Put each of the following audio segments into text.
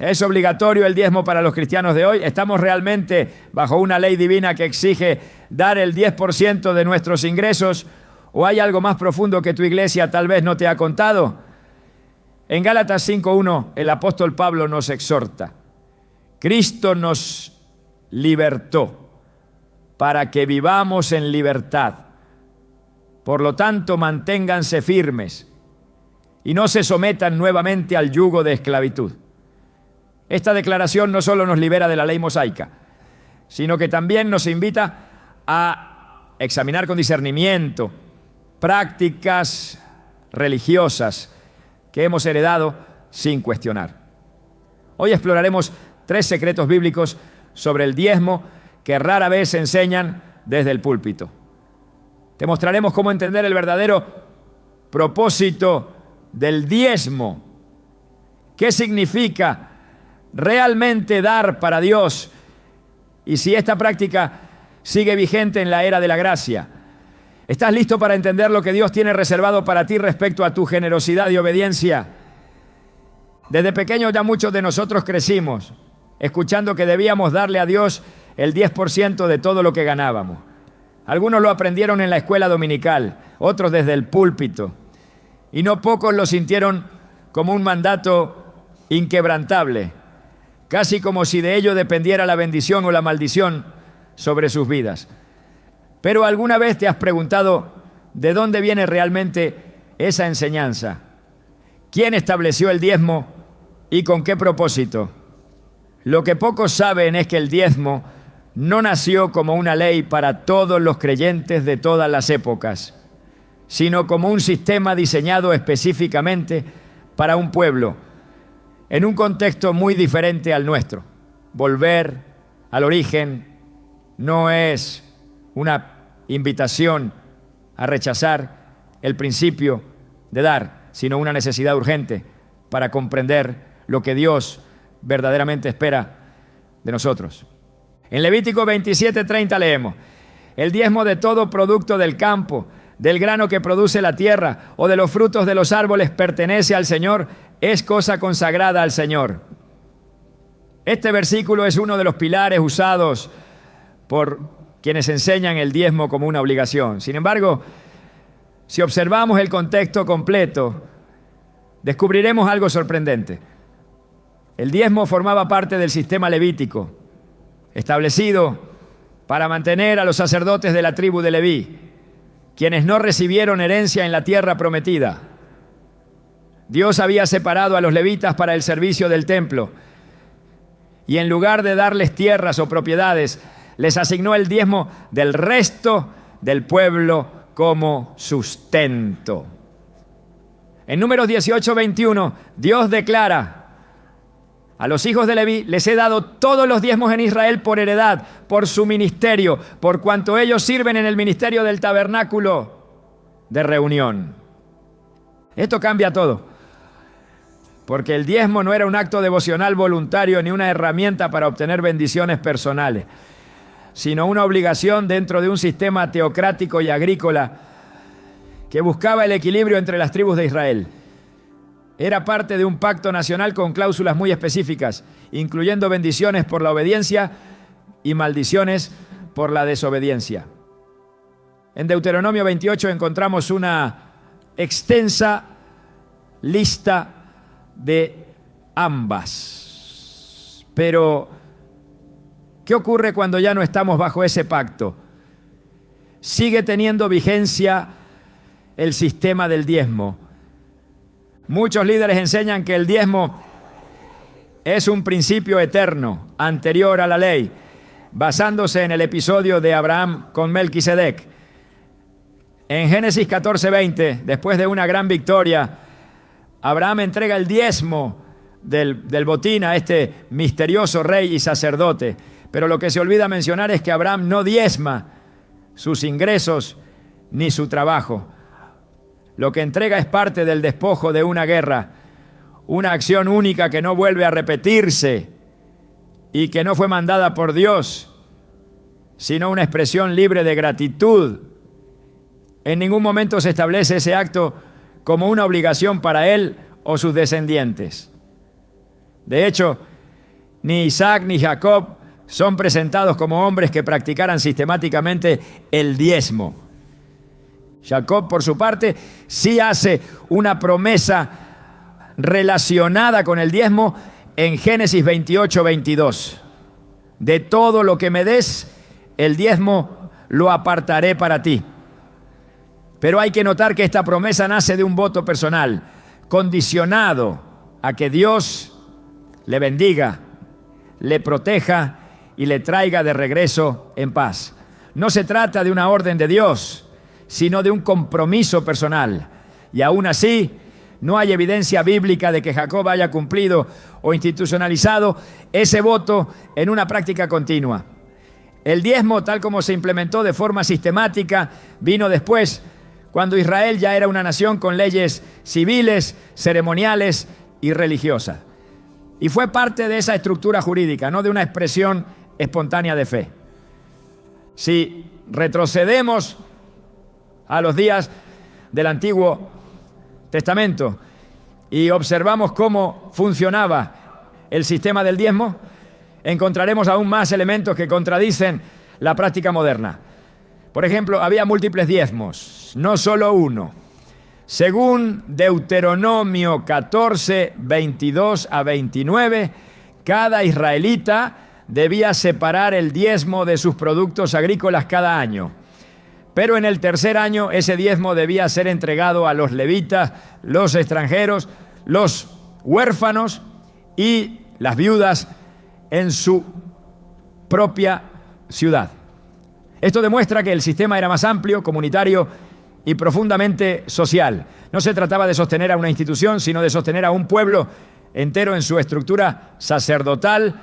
¿Es obligatorio el diezmo para los cristianos de hoy? ¿Estamos realmente bajo una ley divina que exige dar el 10% de nuestros ingresos? ¿O hay algo más profundo que tu iglesia tal vez no te ha contado? En Gálatas 5:1 el apóstol Pablo nos exhorta: Cristo nos libertó para que vivamos en libertad. Por lo tanto, manténganse firmes y no se sometan nuevamente al yugo de esclavitud. Esta declaración no solo nos libera de la ley mosaica, sino que también nos invita a examinar con discernimiento prácticas religiosas que hemos heredado sin cuestionar. Hoy exploraremos 3 secretos bíblicos sobre el diezmo que rara vez se enseñan desde el púlpito. Te mostraremos cómo entender el verdadero propósito del diezmo. ¿Qué significa realmente dar para Dios? Y si esta práctica sigue vigente en la era de la gracia. ¿Estás listo para entender lo que Dios tiene reservado para ti respecto a tu generosidad y obediencia? Desde pequeños ya muchos de nosotros crecimos escuchando que debíamos darle a Dios el 10% de todo lo que ganábamos. Algunos lo aprendieron en la escuela dominical, otros desde el púlpito, y no pocos lo sintieron como un mandato inquebrantable, casi como si de ello dependiera la bendición o la maldición sobre sus vidas. Pero ¿alguna vez te has preguntado de dónde viene realmente esa enseñanza? ¿Quién estableció el diezmo y con qué propósito? Lo que pocos saben es que el diezmo no nació como una ley para todos los creyentes de todas las épocas, sino como un sistema diseñado específicamente para un pueblo, en un contexto muy diferente al nuestro. Volver al origen no es una invitación a rechazar el principio de dar, sino una necesidad urgente para comprender lo que Dios verdaderamente espera de nosotros. En Levítico 27:30 leemos: el diezmo de todo producto del campo, del grano que produce la tierra o de los frutos de los árboles pertenece al Señor, es cosa consagrada al Señor. Este versículo es uno de los pilares usados por quienes enseñan el diezmo como una obligación. Sin embargo, si observamos el contexto completo, descubriremos algo sorprendente. El diezmo formaba parte del sistema levítico, establecido para mantener a los sacerdotes de la tribu de Leví, quienes no recibieron herencia en la tierra prometida. Dios había separado a los levitas para el servicio del templo, y en lugar de darles tierras o propiedades, les asignó el diezmo del resto del pueblo como sustento. En Números 18:21, Dios declara: a los hijos de Leví les he dado todos los diezmos en Israel por heredad, por su ministerio, por cuanto ellos sirven en el ministerio del tabernáculo de reunión. Esto cambia todo, porque el diezmo no era un acto devocional voluntario ni una herramienta para obtener bendiciones personales, sino una obligación dentro de un sistema teocrático y agrícola que buscaba el equilibrio entre las tribus de Israel. Era parte de un pacto nacional con cláusulas muy específicas, incluyendo bendiciones por la obediencia y maldiciones por la desobediencia. En Deuteronomio 28 encontramos una extensa lista de ambas. Pero, ¿qué ocurre cuando ya no estamos bajo ese pacto? Sigue teniendo vigencia el sistema del diezmo. Muchos líderes enseñan que el diezmo es un principio eterno, anterior a la ley, basándose en el episodio de Abraham con Melquisedec. En Génesis 14:20, después de una gran victoria, Abraham entrega el diezmo del botín a este misterioso rey y sacerdote. Pero lo que se olvida mencionar es que Abraham no diezma sus ingresos ni su trabajo. Lo que entrega es parte del despojo de una guerra, una acción única que no vuelve a repetirse y que no fue mandada por Dios, sino una expresión libre de gratitud. En ningún momento se establece ese acto como una obligación para él o sus descendientes. De hecho, Ni Isaac ni Jacob son presentados como hombres que practicaran sistemáticamente el diezmo. Jacob, por su parte, sí hace una promesa relacionada con el diezmo en Génesis 28:22. De todo lo que me des, el diezmo lo apartaré para ti. Pero hay que notar que esta promesa nace de un voto personal, condicionado a que Dios le bendiga, le proteja y le traiga de regreso en paz. No se trata de una orden de Dios, sino de un compromiso personal. Y aún así, no hay evidencia bíblica de que Jacob haya cumplido o institucionalizado ese voto en una práctica continua. El diezmo, tal como se implementó de forma sistemática, vino después, cuando Israel ya era una nación con leyes civiles, ceremoniales y religiosas. Y fue parte de esa estructura jurídica, no de una expresión espontánea de fe. Si retrocedemos a los días del Antiguo Testamento y observamos cómo funcionaba el sistema del diezmo, encontraremos aún más elementos que contradicen la práctica moderna. Por ejemplo, había múltiples diezmos, no solo uno. Según Deuteronomio 14, 22 a 29, cada israelita debía separar el diezmo de sus productos agrícolas cada año. Pero en el tercer año ese diezmo debía ser entregado a los levitas, los extranjeros, los huérfanos y las viudas en su propia ciudad. Esto demuestra que el sistema era más amplio, comunitario y profundamente social. No se trataba de sostener a una institución, sino de sostener a un pueblo entero en su estructura sacerdotal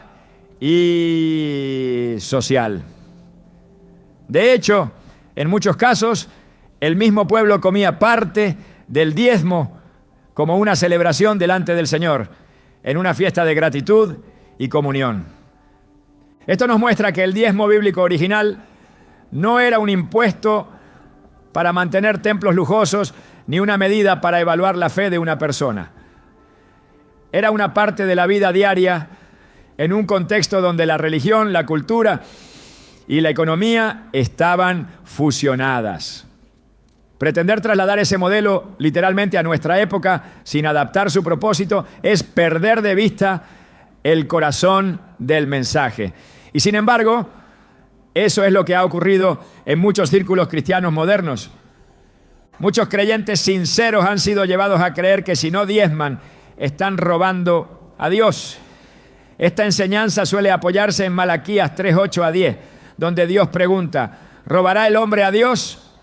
y social. De hecho, en muchos casos, el mismo pueblo comía parte del diezmo como una celebración delante del Señor, en una fiesta de gratitud y comunión. Esto nos muestra que el diezmo bíblico original no era un impuesto para mantener templos lujosos, ni una medida para evaluar la fe de una persona. Era una parte de la vida diaria en un contexto donde la religión, la cultura y la economía estaban fusionadas. Pretender trasladar ese modelo literalmente a nuestra época sin adaptar su propósito es perder de vista el corazón del mensaje. Y sin embargo, eso es lo que ha ocurrido en muchos círculos cristianos modernos. Muchos creyentes sinceros han sido llevados a creer que si no diezman, están robando a Dios. Esta enseñanza suele apoyarse en Malaquías 3:8 a 10, donde Dios pregunta: ¿robará el hombre a Dios?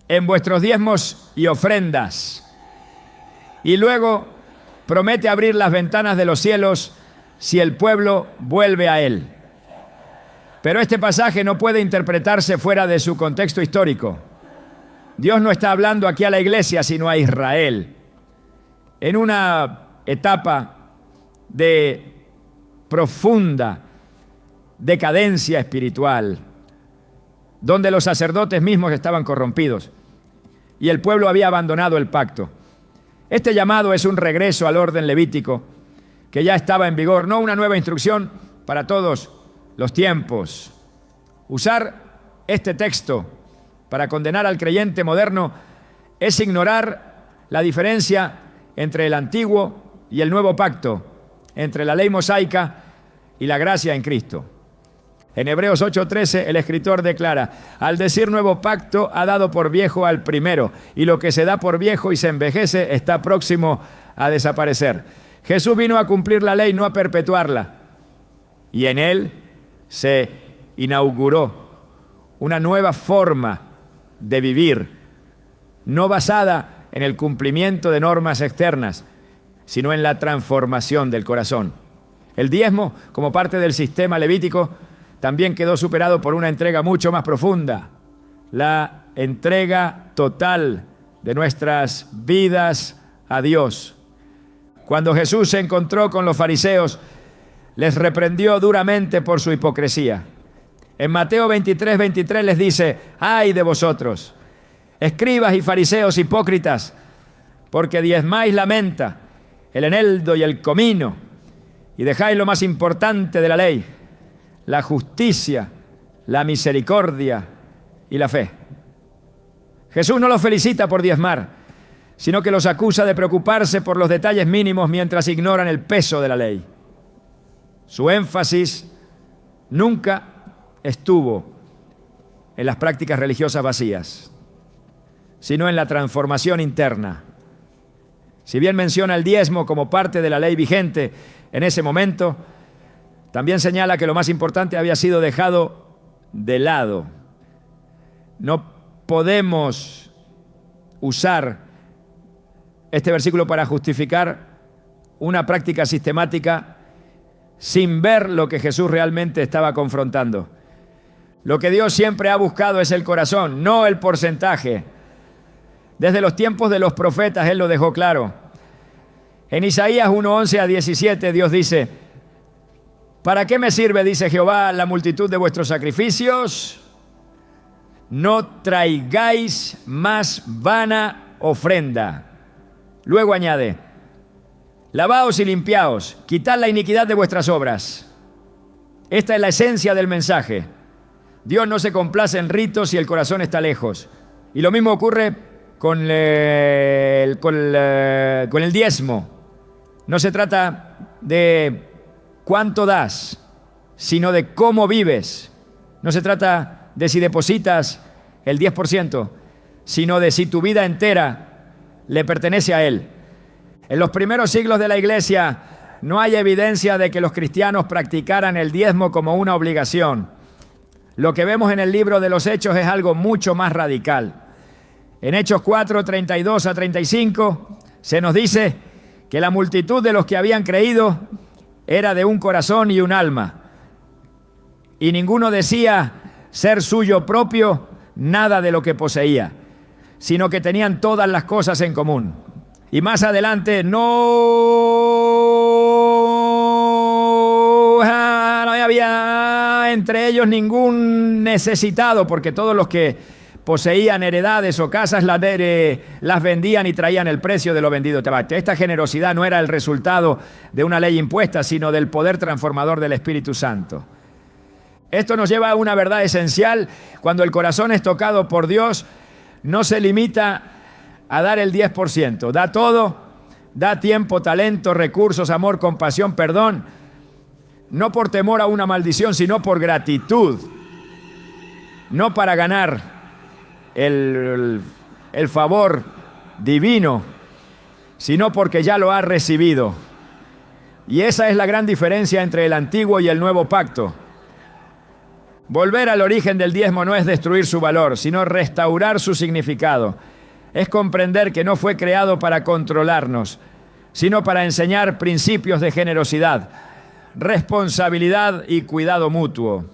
En vuestros diezmos y ofrendas. Y luego promete abrir las ventanas de los cielos si el pueblo vuelve a él. Pero este pasaje no puede interpretarse fuera de su contexto histórico. Dios no está hablando aquí a la iglesia, sino a Israel. En una etapa de profunda decadencia espiritual, donde los sacerdotes mismos estaban corrompidos y el pueblo había abandonado el pacto. Este llamado es un regreso al orden levítico que ya estaba en vigor, no una nueva instrucción para todos los tiempos. Usar este texto para condenar al creyente moderno es ignorar la diferencia entre el antiguo y el nuevo pacto, entre la ley mosaica y la gracia en Cristo. En Hebreos 8:13 el escritor declara: al decir nuevo pacto ha dado por viejo al primero, y lo que se da por viejo y se envejece está próximo a desaparecer. Jesús vino a cumplir la ley, no a perpetuarla, y en él se inauguró una nueva forma de vivir, no basada en el cumplimiento de normas externas, sino en la transformación del corazón. El diezmo, como parte del sistema levítico, también quedó superado por una entrega mucho más profunda, la entrega total de nuestras vidas a Dios. Cuando Jesús se encontró con los fariseos, les reprendió duramente por su hipocresía. En Mateo 23:23 les dice: ¡ay de vosotros, escribas y fariseos hipócritas, porque diezmáis la menta, el eneldo y el comino, y dejáis lo más importante de la ley, la justicia, la misericordia y la fe. Jesús no los felicita por diezmar, sino que los acusa de preocuparse por los detalles mínimos mientras ignoran el peso de la ley. Su énfasis nunca estuvo en las prácticas religiosas vacías, sino en la transformación interna. Si bien menciona el diezmo como parte de la ley vigente en ese momento, también señala que lo más importante había sido dejado de lado. No podemos usar este versículo para justificar una práctica sistemática sin ver lo que Jesús realmente estaba confrontando. Lo que Dios siempre ha buscado es el corazón, no el porcentaje. Desde los tiempos de los profetas Él lo dejó claro. En Isaías 1:11 a 17 Dios dice: ¿para qué me sirve, dice Jehová, la multitud de vuestros sacrificios? No traigáis más vana ofrenda. Luego añade: lavaos y limpiaos, quitad la iniquidad de vuestras obras. Esta es la esencia del mensaje. Dios no se complace en ritos si el corazón está lejos. Y lo mismo ocurre con el diezmo. No se trata de cuánto das, sino de cómo vives. No se trata de si depositas el 10%, sino de si tu vida entera le pertenece a Él. En los primeros siglos de la Iglesia no hay evidencia de que los cristianos practicaran el diezmo como una obligación. Lo que vemos en el libro de los Hechos es algo mucho más radical. En Hechos 4, 32 a 35 se nos dice que la multitud de los que habían creído era de un corazón y un alma, y ninguno decía ser suyo propio nada de lo que poseía, sino que tenían todas las cosas en común. Y más adelante, no había entre ellos ningún necesitado, porque todos los que poseían heredades o casas las vendían y traían el precio de lo vendido. Esta generosidad no era el resultado de una ley impuesta, sino del poder transformador del Espíritu Santo. Esto nos lleva a una verdad esencial. Cuando el corazón es tocado por Dios, no se limita a dar el 10%. Da todo, da tiempo, talento, recursos, amor, compasión, perdón. No por temor a una maldición, sino por gratitud. No para ganar el favor divino, sino porque ya lo ha recibido. Y esa es la gran diferencia entre el antiguo y el nuevo pacto. Volver al origen del diezmo no es destruir su valor, sino restaurar su significado. Es comprender que no fue creado para controlarnos, sino para enseñar principios de generosidad, responsabilidad y cuidado mutuo.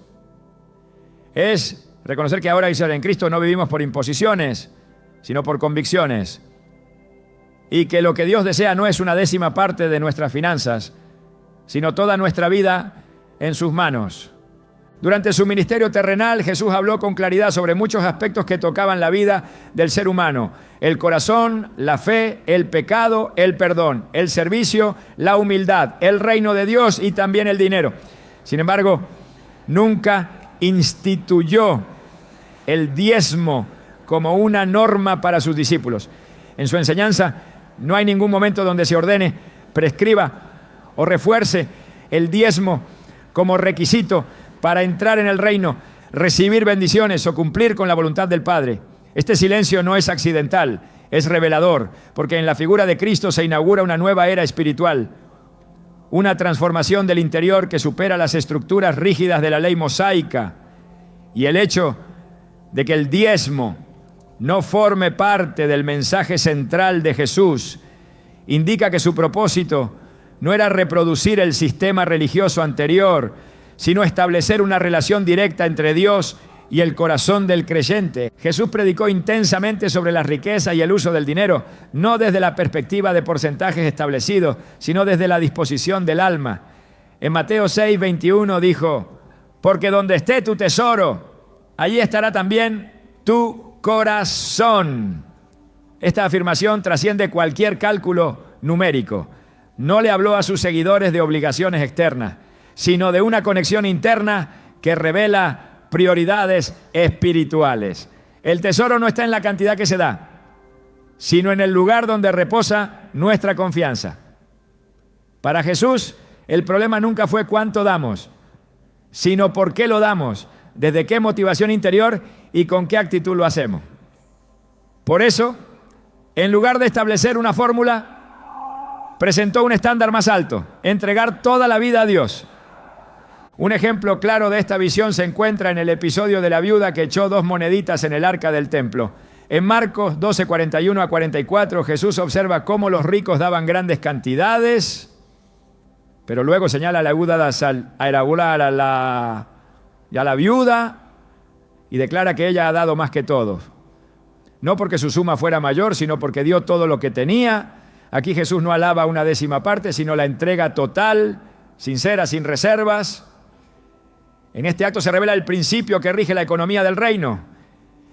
Es reconocer que ahora en Cristo no vivimos por imposiciones, sino por convicciones. Y que lo que Dios desea no es una décima parte de nuestras finanzas, sino toda nuestra vida en sus manos. Durante su ministerio terrenal, Jesús habló con claridad sobre muchos aspectos que tocaban la vida del ser humano: el corazón, la fe, el pecado, el perdón, el servicio, la humildad, el reino de Dios y también el dinero. Sin embargo, nunca instituyó el diezmo como una norma para sus discípulos. En su enseñanza no hay ningún momento donde se ordene, prescriba o refuerce el diezmo como requisito para entrar en el reino, recibir bendiciones o cumplir con la voluntad del Padre. Este silencio no es accidental, es revelador, porque en la figura de Cristo se inaugura una nueva era espiritual, una transformación del interior que supera las estructuras rígidas de la ley mosaica. Y el hecho de que el diezmo no forme parte del mensaje central de Jesús indica que su propósito no era reproducir el sistema religioso anterior, sino establecer una relación directa entre Dios y el corazón del creyente. Jesús predicó intensamente sobre la riqueza y el uso del dinero, no desde la perspectiva de porcentajes establecidos, sino desde la disposición del alma. En Mateo 6:21 dijo: porque donde esté tu tesoro, allí estará también tu corazón. Esta afirmación trasciende cualquier cálculo numérico. No le habló a sus seguidores de obligaciones externas, sino de una conexión interna que revela prioridades espirituales. El tesoro no está en la cantidad que se da, sino en el lugar donde reposa nuestra confianza. Para Jesús, el problema nunca fue cuánto damos, sino por qué lo damos, desde qué motivación interior y con qué actitud lo hacemos. Por eso, en lugar de establecer una fórmula, presentó un estándar más alto: entregar toda la vida a Dios. Un ejemplo claro de esta visión se encuentra en el episodio de la viuda que echó 2 moneditas en el arca del templo. En Marcos 12, 41 a 44, Jesús observa cómo los ricos daban grandes cantidades, pero luego señala a la viuda a elaborar a la viuda y declara que ella ha dado más que todos. No porque su suma fuera mayor, sino porque dio todo lo que tenía. Aquí Jesús no alaba una décima parte, sino la entrega total, sincera, sin reservas. En este acto se revela el principio que rige la economía del reino.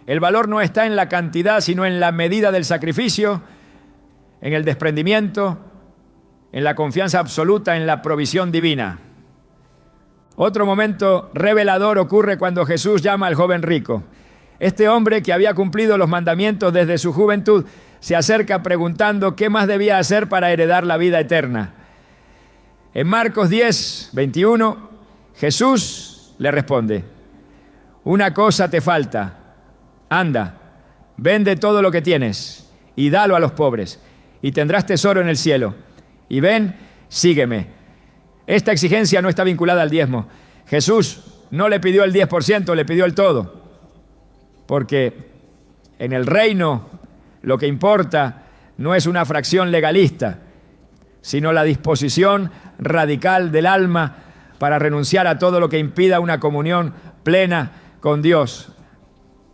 El valor no está en la cantidad, sino en la medida del sacrificio, en el desprendimiento, en la confianza absoluta en la provisión divina. Otro momento revelador ocurre cuando Jesús llama al joven rico. Este hombre, que había cumplido los mandamientos desde su juventud, se acerca preguntando qué más debía hacer para heredar la vida eterna. En Marcos 10, 21, Jesús le responde: una cosa te falta. Anda, vende todo lo que tienes y dalo a los pobres, y tendrás tesoro en el cielo. Y ven, sígueme. Esta exigencia no está vinculada al diezmo. Jesús no le pidió el 10%, le pidió el todo. Porque en el reino lo que importa no es una fracción legalista, sino la disposición radical del alma para renunciar a todo lo que impida una comunión plena con Dios.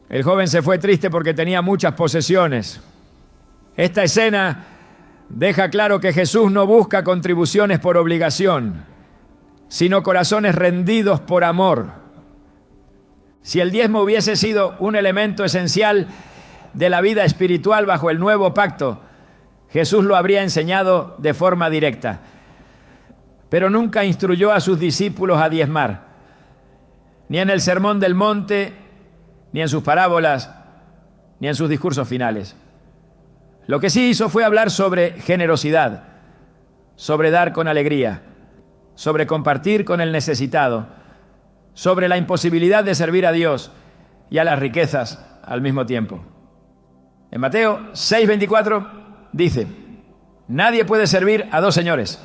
El joven se fue triste porque tenía muchas posesiones. Esta escena deja claro que Jesús no busca contribuciones por obligación, sino corazones rendidos por amor. Si el diezmo hubiese sido un elemento esencial de la vida espiritual bajo el nuevo pacto, Jesús lo habría enseñado de forma directa. Pero nunca instruyó a sus discípulos a diezmar, ni en el Sermón del Monte, ni en sus parábolas, ni en sus discursos finales. Lo que sí hizo fue hablar sobre generosidad, sobre dar con alegría, sobre compartir con el necesitado, sobre la imposibilidad de servir a Dios y a las riquezas al mismo tiempo. En Mateo 6:24 dice: nadie puede servir a 2 señores.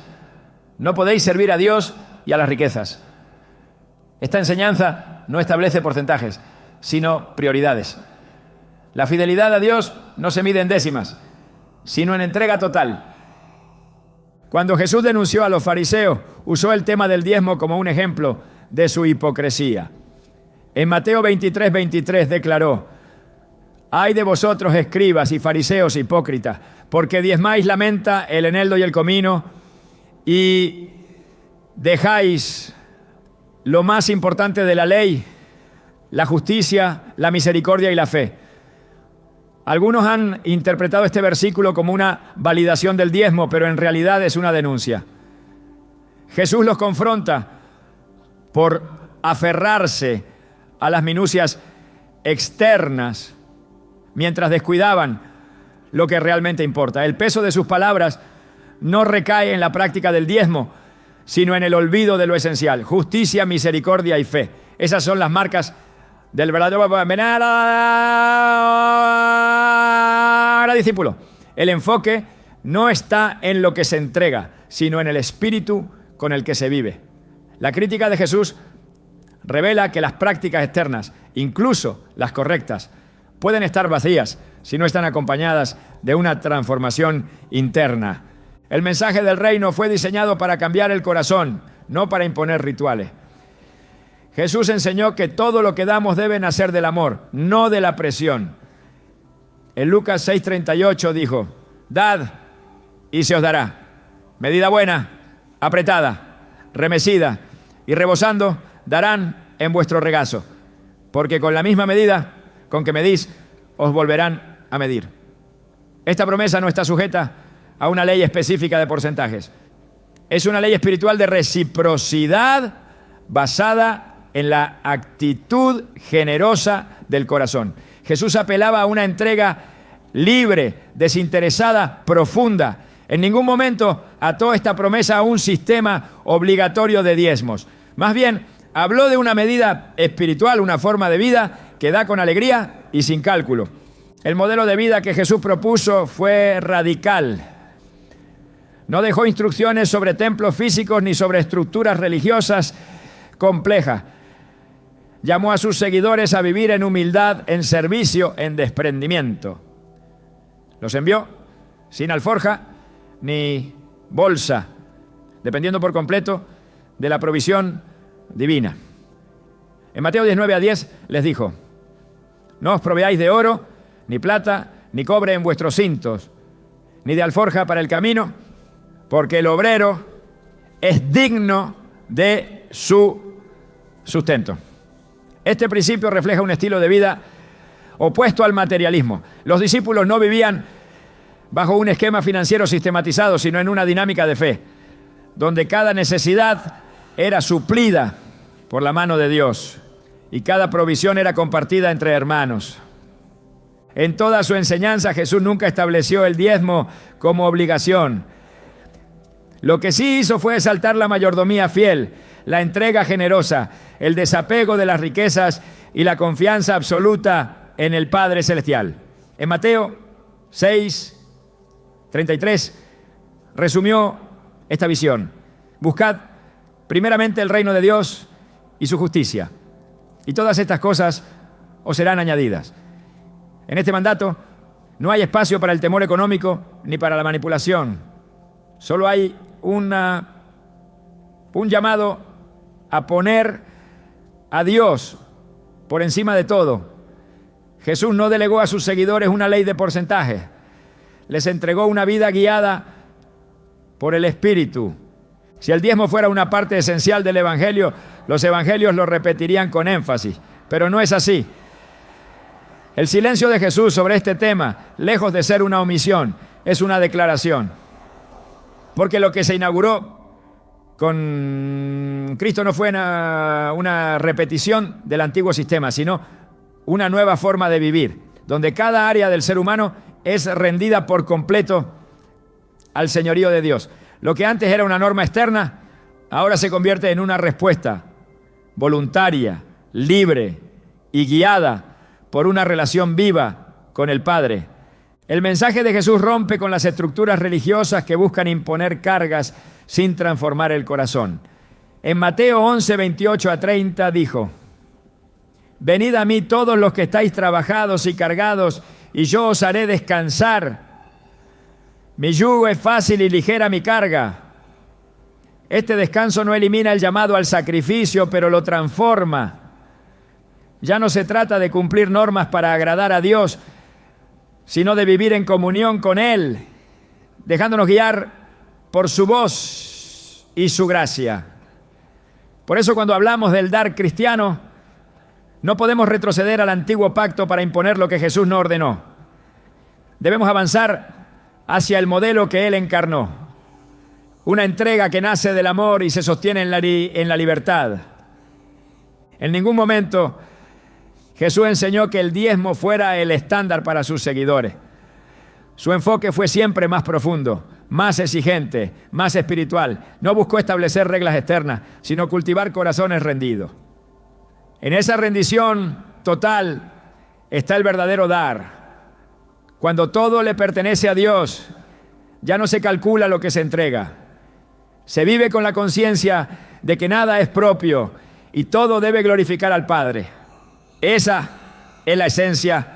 No podéis servir a Dios y a las riquezas. Esta enseñanza no establece porcentajes, sino prioridades. La fidelidad a Dios no se mide en décimas, sino en entrega total. Cuando Jesús denunció a los fariseos, usó el tema del diezmo como un ejemplo de su hipocresía. En Mateo 23:23 declaró: ay de vosotros, escribas y fariseos hipócritas, porque diezmáis la menta, el eneldo y el comino, y dejáis lo más importante de la ley, la justicia, la misericordia y la fe. Algunos han interpretado este versículo como una validación del diezmo, pero en realidad es una denuncia. Jesús los confronta por aferrarse a las minucias externas mientras descuidaban lo que realmente importa. El peso de sus palabras no recae en la práctica del diezmo, sino en el olvido de lo esencial: justicia, misericordia y fe. Esas son las marcas del verdadero discípulo. El enfoque no está en lo que se entrega, sino en el espíritu con el que se vive. La crítica de Jesús revela que las prácticas externas, incluso las correctas, pueden estar vacías si no están acompañadas de una transformación interna. El mensaje del reino fue diseñado para cambiar el corazón, no para imponer rituales. Jesús enseñó que todo lo que damos debe nacer del amor, no de la presión. En Lucas 6:38 dijo: dad y se os dará. Medida buena, apretada, remecida y rebosando, darán en vuestro regazo. Porque con la misma medida con que medís, os volverán a medir. Esta promesa no está sujeta a una ley específica de porcentajes. Es una ley espiritual de reciprocidad basada en la actitud generosa del corazón. Jesús apelaba a una entrega libre, desinteresada, profunda. En ningún momento ató esta promesa a un sistema obligatorio de diezmos. Más bien, habló de una medida espiritual, una forma de vida que da con alegría y sin cálculo. El modelo de vida que Jesús propuso fue radical. No dejó instrucciones sobre templos físicos ni sobre estructuras religiosas complejas. Llamó a sus seguidores a vivir en humildad, en servicio, en desprendimiento. Los envió sin alforja ni bolsa, dependiendo por completo de la provisión divina. En Mateo 19:10 les dijo: no os proveáis de oro, ni plata, ni cobre en vuestros cintos, ni de alforja para el camino, porque el obrero es digno de su sustento. Este principio refleja un estilo de vida opuesto al materialismo. Los discípulos no vivían bajo un esquema financiero sistematizado, sino en una dinámica de fe, donde cada necesidad era suplida por la mano de Dios y cada provisión era compartida entre hermanos. En toda su enseñanza, Jesús nunca estableció el diezmo como obligación. Lo que sí hizo fue exaltar la mayordomía fiel, la entrega generosa, el desapego de las riquezas y la confianza absoluta en el Padre Celestial. En Mateo 6:33 resumió esta visión: buscad primeramente el reino de Dios y su justicia, y todas estas cosas os serán añadidas. En este mandato no hay espacio para el temor económico ni para la manipulación. Solo hay un llamado a poner a Dios por encima de todo. Jesús no delegó a sus seguidores una ley de porcentajes. Les entregó una vida guiada por el Espíritu. Si el diezmo fuera una parte esencial del Evangelio, los evangelios lo repetirían con énfasis, pero no es así. El silencio de Jesús sobre este tema, lejos de ser una omisión, es una declaración. Porque lo que se inauguró con Cristo no fue una repetición del antiguo sistema, sino una nueva forma de vivir, donde cada área del ser humano es rendida por completo al señorío de Dios. Lo que antes era una norma externa, ahora se convierte en una respuesta voluntaria, libre y guiada por una relación viva con el Padre. El mensaje de Jesús rompe con las estructuras religiosas que buscan imponer cargas sin transformar el corazón. En Mateo 11:28-30 dijo: venid a mí todos los que estáis trabajados y cargados, y yo os haré descansar. Mi yugo es fácil y ligera mi carga. Este descanso no elimina el llamado al sacrificio, pero lo transforma. Ya no se trata de cumplir normas para agradar a Dios, sino de vivir en comunión con Él, dejándonos guiar por su voz y su gracia. Por eso cuando hablamos del dar cristiano, no podemos retroceder al antiguo pacto para imponer lo que Jesús no ordenó. Debemos avanzar hacia el modelo que Él encarnó, una entrega que nace del amor y se sostiene en la libertad. En ningún momento Jesús enseñó que el diezmo fuera el estándar para sus seguidores. Su enfoque fue siempre más profundo, más exigente, más espiritual. No buscó establecer reglas externas, sino cultivar corazones rendidos. En esa rendición total está el verdadero dar. Cuando todo le pertenece a Dios, ya no se calcula lo que se entrega. Se vive con la conciencia de que nada es propio y todo debe glorificar al Padre. Esa es la esencia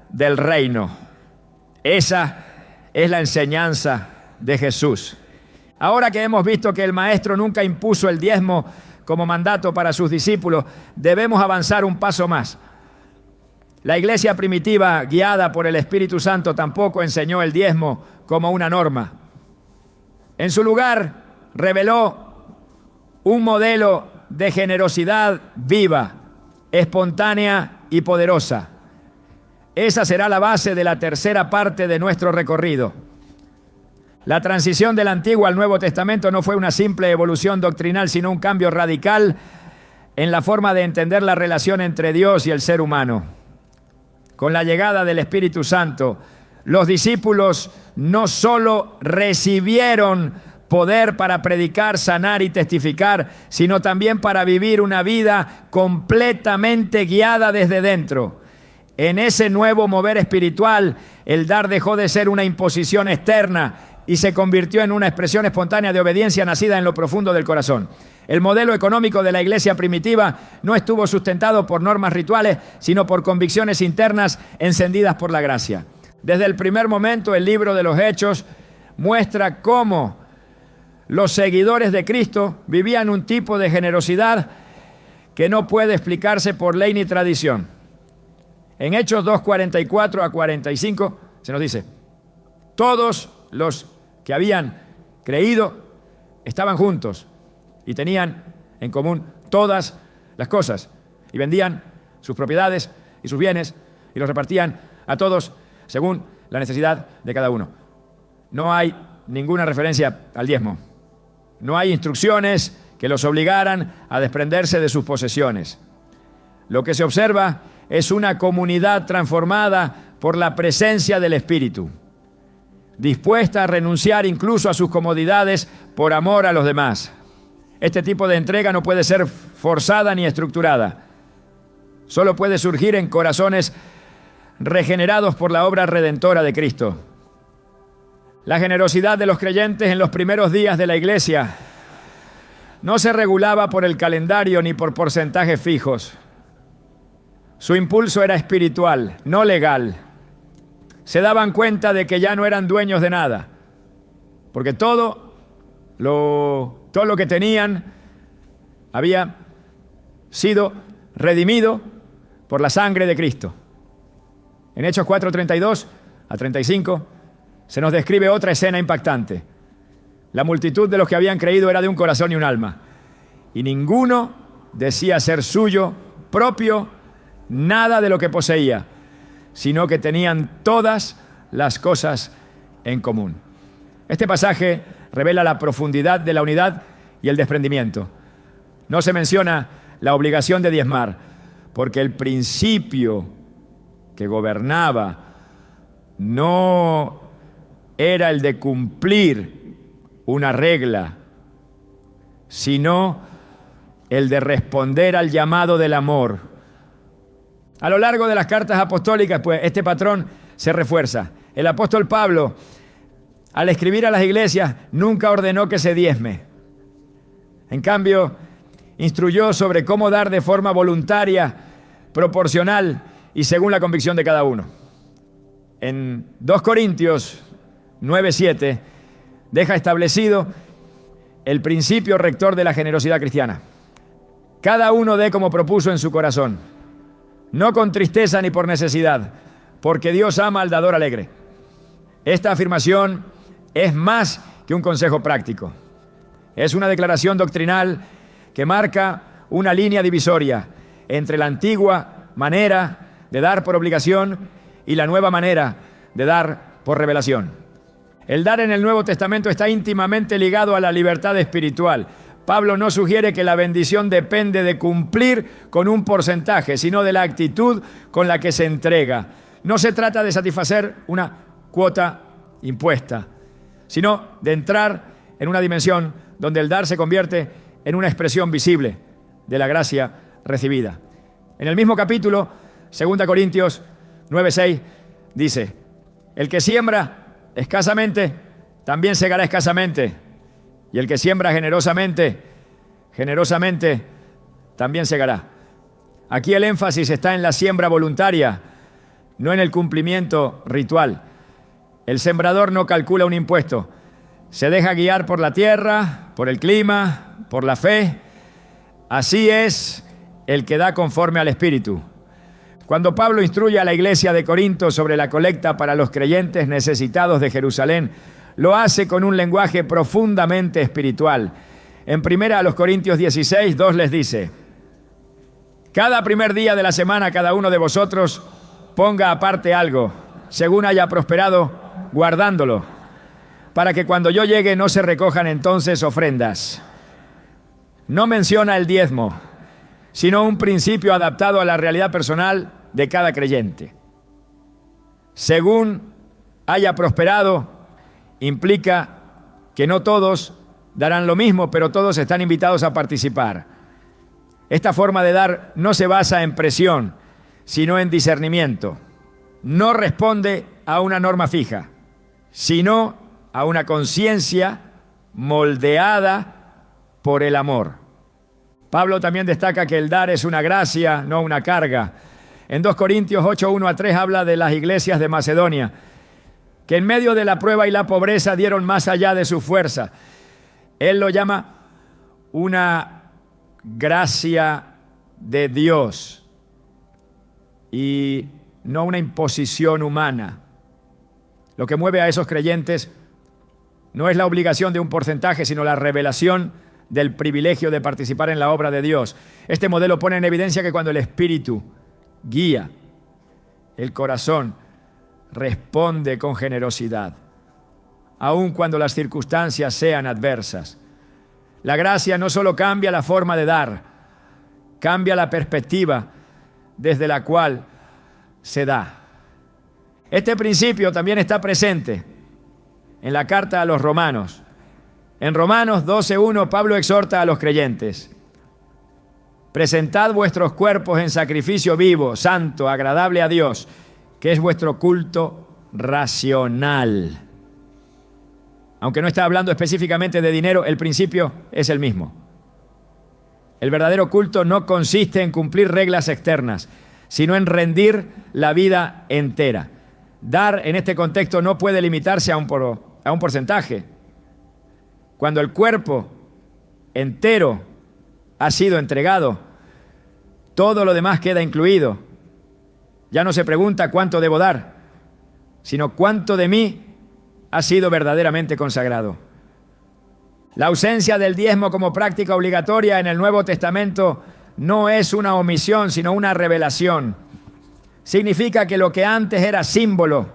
del reino. Esa es la enseñanza de Jesús. Ahora que hemos visto que el Maestro nunca impuso el diezmo como mandato para sus discípulos, debemos avanzar un paso más. La iglesia primitiva, guiada por el Espíritu Santo, tampoco enseñó el diezmo como una norma. En su lugar, reveló un modelo de generosidad viva, espontánea y poderosa. Esa será la base de la tercera parte de nuestro recorrido. La transición del Antiguo al Nuevo Testamento no fue una simple evolución doctrinal, sino un cambio radical en la forma de entender la relación entre Dios y el ser humano. Con la llegada del Espíritu Santo, los discípulos no solo recibieron poder para predicar, sanar y testificar, sino también para vivir una vida completamente guiada desde dentro. En ese nuevo mover espiritual, el dar dejó de ser una imposición externa y se convirtió en una expresión espontánea de obediencia nacida en lo profundo del corazón. El modelo económico de la iglesia primitiva no estuvo sustentado por normas rituales, sino por convicciones internas encendidas por la gracia. Desde el primer momento, el libro de los Hechos muestra cómo los seguidores de Cristo vivían un tipo de generosidad que no puede explicarse por ley ni tradición. En Hechos 2:44 a 45 se nos dice: todos los que habían creído estaban juntos y tenían en común todas las cosas, y vendían sus propiedades y sus bienes y los repartían a todos según la necesidad de cada uno. No hay ninguna referencia al diezmo. No hay instrucciones que los obligaran a desprenderse de sus posesiones. Lo que se observa es una comunidad transformada por la presencia del Espíritu, dispuesta a renunciar incluso a sus comodidades por amor a los demás. Este tipo de entrega no puede ser forzada ni estructurada. Solo puede surgir en corazones regenerados por la obra redentora de Cristo. La generosidad de los creyentes en los primeros días de la iglesia no se regulaba por el calendario ni por porcentajes fijos. Su impulso era espiritual, no legal. Se daban cuenta de que ya no eran dueños de nada, porque todo lo que tenían había sido redimido por la sangre de Cristo. En Hechos 4:32 a 35 se nos describe otra escena impactante. La multitud de los que habían creído era de un corazón y un alma, y ninguno decía ser suyo propio nada de lo que poseía, sino que tenían todas las cosas en común. Este pasaje revela la profundidad de la unidad y el desprendimiento. No se menciona la obligación de diezmar, porque el principio que gobernaba no era el de cumplir una regla, sino el de responder al llamado del amor. A lo largo de las cartas apostólicas, pues, este patrón se refuerza. El apóstol Pablo, al escribir a las iglesias, nunca ordenó que se diezme. En cambio, instruyó sobre cómo dar de forma voluntaria, proporcional y según la convicción de cada uno. En 2 Corintios 9:7 deja establecido el principio rector de la generosidad cristiana. Cada uno dé como propuso en su corazón, no con tristeza ni por necesidad, porque Dios ama al dador alegre. Esta afirmación es más que un consejo práctico. Es una declaración doctrinal que marca una línea divisoria entre la antigua manera de dar por obligación y la nueva manera de dar por revelación. El dar en el Nuevo Testamento está íntimamente ligado a la libertad espiritual. Pablo no sugiere que la bendición depende de cumplir con un porcentaje, sino de la actitud con la que se entrega. No se trata de satisfacer una cuota impuesta, sino de entrar en una dimensión donde el dar se convierte en una expresión visible de la gracia recibida. En el mismo capítulo, 2 Corintios 9:6, dice: el que siembra escasamente, también segará escasamente, y el que siembra generosamente, generosamente también segará. Aquí el énfasis está en la siembra voluntaria, no en el cumplimiento ritual. El sembrador no calcula un impuesto, se deja guiar por la tierra, por el clima, por la fe. Así es el que da conforme al Espíritu. Cuando Pablo instruye a la iglesia de Corinto sobre la colecta para los creyentes necesitados de Jerusalén, lo hace con un lenguaje profundamente espiritual. En 1 Corintios 16:2 les dice: cada primer día de la semana cada uno de vosotros ponga aparte algo, según haya prosperado, guardándolo, para que cuando yo llegue no se recojan entonces ofrendas. No menciona el diezmo, sino un principio adaptado a la realidad personal de cada creyente. Según haya prosperado, implica que no todos darán lo mismo, pero todos están invitados a participar. Esta forma de dar no se basa en presión, sino en discernimiento. No responde a una norma fija, sino a una conciencia moldeada por el amor. Pablo también destaca que el dar es una gracia, no una carga. En 2 Corintios 8, 1-3 habla de las iglesias de Macedonia, que en medio de la prueba y la pobreza dieron más allá de su fuerza. Él lo llama una gracia de Dios y no una imposición humana. Lo que mueve a esos creyentes no es la obligación de un porcentaje, sino la revelación del privilegio de participar en la obra de Dios. Este modelo pone en evidencia que cuando el Espíritu guía el corazón, responde con generosidad, aun cuando las circunstancias sean adversas. La gracia no solo cambia la forma de dar, cambia la perspectiva desde la cual se da. Este principio también está presente en la carta a los Romanos. En Romanos 12:1, Pablo exhorta a los creyentes: presentad vuestros cuerpos en sacrificio vivo, santo, agradable a Dios, que es vuestro culto racional. Aunque no está hablando específicamente de dinero, el principio es el mismo. El verdadero culto no consiste en cumplir reglas externas, sino en rendir la vida entera. Dar en este contexto no puede limitarse a un porcentaje. Cuando el cuerpo entero ha sido entregado, todo lo demás queda incluido. Ya no se pregunta cuánto debo dar, sino cuánto de mí ha sido verdaderamente consagrado. La ausencia del diezmo como práctica obligatoria en el Nuevo Testamento no es una omisión, sino una revelación. Significa que lo que antes era símbolo,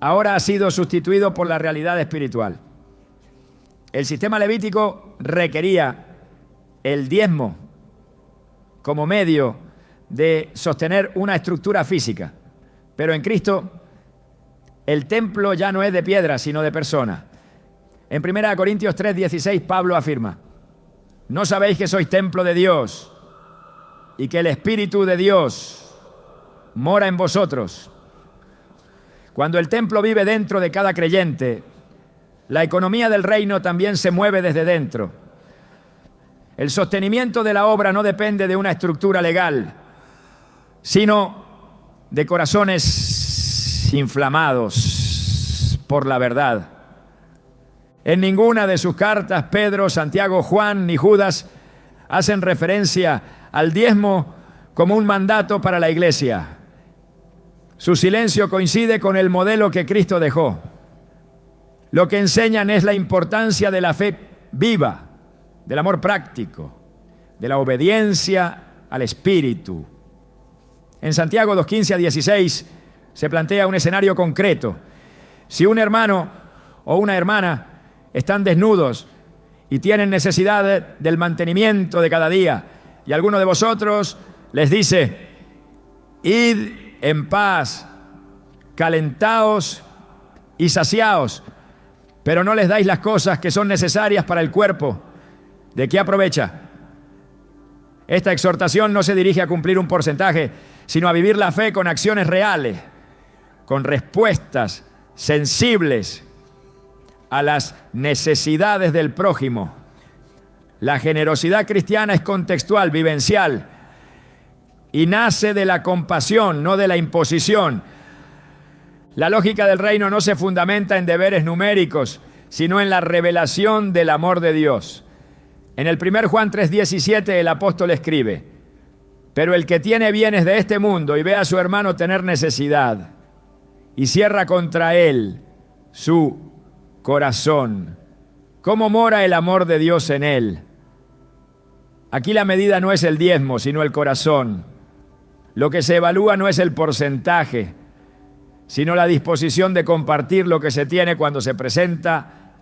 ahora ha sido sustituido por la realidad espiritual. El sistema levítico requería el diezmo como medio de sostener una estructura física. Pero en Cristo, el templo ya no es de piedra, sino de persona. En 1 Corintios 3:16, Pablo afirma: ¿no sabéis que sois templo de Dios y que el Espíritu de Dios mora en vosotros? Cuando el templo vive dentro de cada creyente, la economía del reino también se mueve desde dentro. El sostenimiento de la obra no depende de una estructura legal, sino de corazones inflamados por la verdad. En ninguna de sus cartas, Pedro, Santiago, Juan ni Judas hacen referencia al diezmo como un mandato para la iglesia. Su silencio coincide con el modelo que Cristo dejó. Lo que enseñan es la importancia de la fe viva, del amor práctico, de la obediencia al Espíritu. En Santiago 2:15-16 se plantea un escenario concreto. Si un hermano o una hermana están desnudos y tienen necesidad del mantenimiento de cada día, y alguno de vosotros les dice: id en paz, calentaos y saciaos, pero no les dais las cosas que son necesarias para el cuerpo, ¿de qué aprovecha? Esta exhortación no se dirige a cumplir un porcentaje, sino a vivir la fe con acciones reales, con respuestas sensibles a las necesidades del prójimo. La generosidad cristiana es contextual, vivencial, y nace de la compasión, no de la imposición. La lógica del reino no se fundamenta en deberes numéricos, sino en la revelación del amor de Dios. En el 1 Juan 3:17 el apóstol escribe: pero el que tiene bienes de este mundo y ve a su hermano tener necesidad y cierra contra él su corazón, ¿cómo mora el amor de Dios en él? Aquí la medida no es el diezmo, sino el corazón. Lo que se evalúa no es el porcentaje, sino la disposición de compartir lo que se tiene cuando se presenta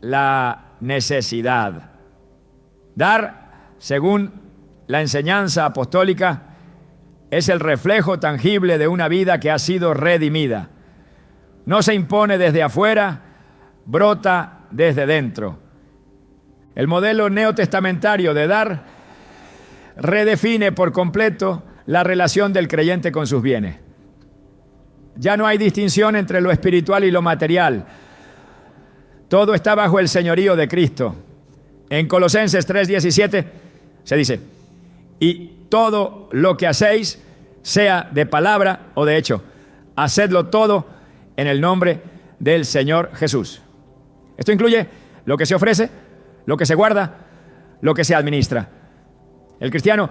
la necesidad. Dar, según la enseñanza apostólica, es el reflejo tangible de una vida que ha sido redimida. No se impone desde afuera, brota desde dentro. El modelo neotestamentario de dar redefine por completo la relación del creyente con sus bienes. Ya no hay distinción entre lo espiritual y lo material. Todo está bajo el señorío de Cristo. En Colosenses 3:17 se dice: y todo lo que hacéis, sea de palabra o de hecho, hacedlo todo en el nombre del Señor Jesús. Esto incluye lo que se ofrece, lo que se guarda, lo que se administra. El cristiano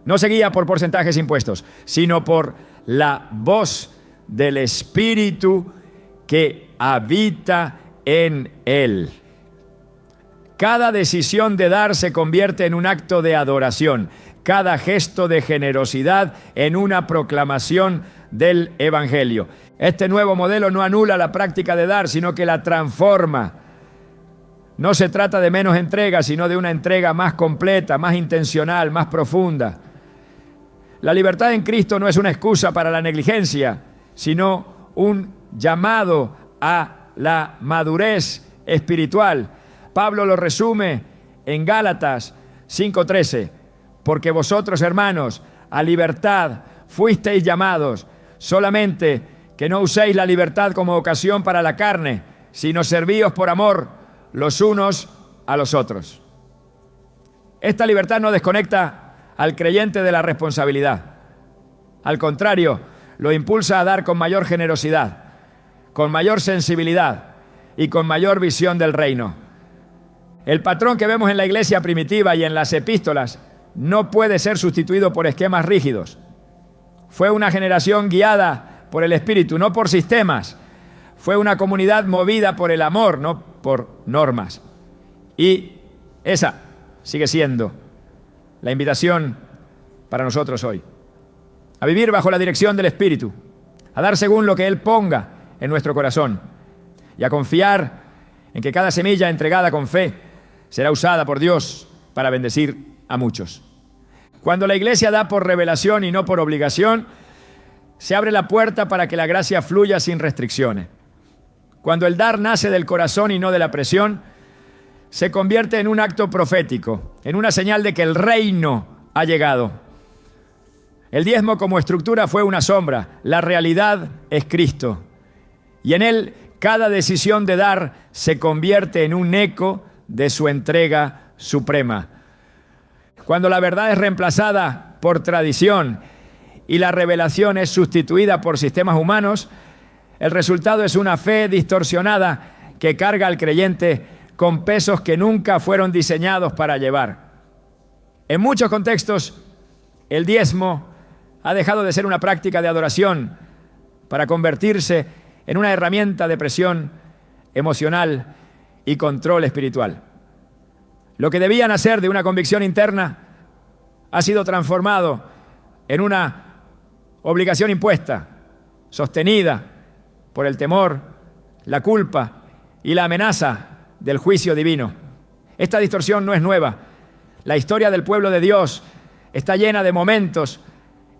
no se guía por porcentajes impuestos, sino por la voz del Espíritu que habita en él. Cada decisión de dar se convierte en un acto de adoración, cada gesto de generosidad en una proclamación del Evangelio. Este nuevo modelo no anula la práctica de dar, sino que la transforma. No se trata de menos entrega, sino de una entrega más completa, más intencional, más profunda. La libertad en Cristo no es una excusa para la negligencia, sino un llamado a la madurez espiritual. Pablo lo resume en Gálatas 5:13. Porque vosotros, hermanos, a libertad fuisteis llamados, solamente que no uséis la libertad como ocasión para la carne, sino servíos por amor los unos a los otros. Esta libertad no desconecta al creyente de la responsabilidad. Al contrario, lo impulsa a dar con mayor generosidad, con mayor sensibilidad y con mayor visión del reino. El patrón que vemos en la iglesia primitiva y en las epístolas no puede ser sustituido por esquemas rígidos. Fue una generación guiada por el Espíritu, no por sistemas. Fue una comunidad movida por el amor, no por normas. Y esa sigue siendo la invitación para nosotros hoy. A vivir bajo la dirección del Espíritu, a dar según lo que Él ponga en nuestro corazón y a confiar en que cada semilla entregada con fe será usada por Dios para bendecir a muchos. Cuando la iglesia da por revelación y no por obligación, se abre la puerta para que la gracia fluya sin restricciones. Cuando el dar nace del corazón y no de la presión, se convierte en un acto profético, en una señal de que el reino ha llegado. El diezmo como estructura fue una sombra, la realidad es Cristo. Y en él cada decisión de dar se convierte en un eco de su entrega suprema. Cuando la verdad es reemplazada por tradición y la revelación es sustituida por sistemas humanos, el resultado es una fe distorsionada que carga al creyente con pesos que nunca fueron diseñados para llevar. En muchos contextos, el diezmo ha dejado de ser una práctica de adoración para convertirse en una herramienta de presión emocional y control espiritual. Lo que debía nacer de una convicción interna ha sido transformado en una obligación impuesta, sostenida por el temor, la culpa y la amenaza del juicio divino. Esta distorsión no es nueva. La historia del pueblo de Dios está llena de momentos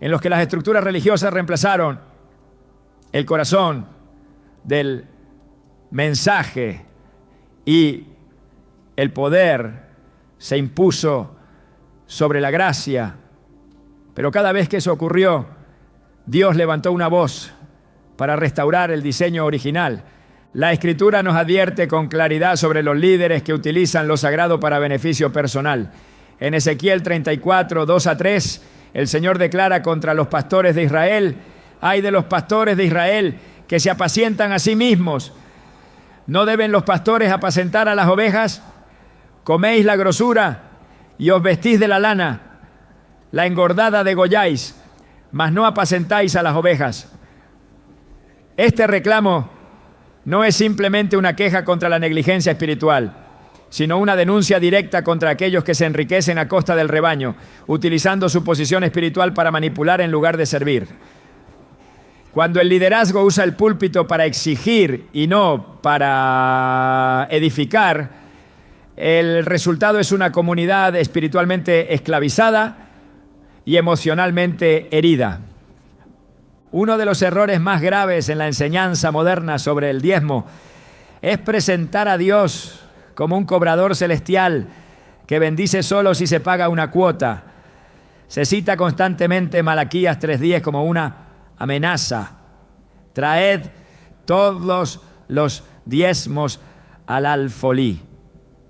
en los que las estructuras religiosas reemplazaron el corazón del mensaje y el poder se impuso sobre la gracia. Pero cada vez que eso ocurrió, Dios levantó una voz para restaurar el diseño original. La Escritura nos advierte con claridad sobre los líderes que utilizan lo sagrado para beneficio personal. En Ezequiel 34, 2-3, el Señor declara contra los pastores de Israel: ay de los pastores de Israel que se apacientan a sí mismos. ¿No deben los pastores apacentar a las ovejas? Coméis la grosura y os vestís de la lana, la engordada degolláis, mas no apacentáis a las ovejas. Este reclamo no es simplemente una queja contra la negligencia espiritual, sino una denuncia directa contra aquellos que se enriquecen a costa del rebaño, utilizando su posición espiritual para manipular en lugar de servir. Cuando el liderazgo usa el púlpito para exigir y no para edificar, el resultado es una comunidad espiritualmente esclavizada y emocionalmente herida. Uno de los errores más graves en la enseñanza moderna sobre el diezmo es presentar a Dios como un cobrador celestial que bendice solo si se paga una cuota. Se cita constantemente Malaquías 3:10 como una amenaza. Traed todos los diezmos al alfolí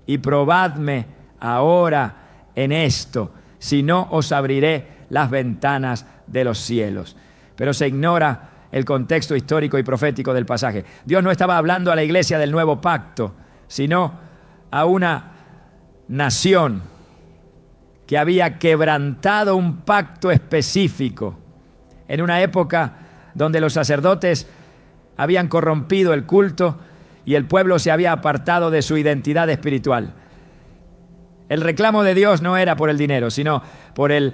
y probadme ahora en esto, si no os abriré las ventanas de los cielos. Pero se ignora el contexto histórico y profético del pasaje. Dios no estaba hablando a la iglesia del nuevo pacto, sino a una nación que había quebrantado un pacto específico en una época donde los sacerdotes habían corrompido el culto y el pueblo se había apartado de su identidad espiritual. El reclamo de Dios no era por el dinero, sino por el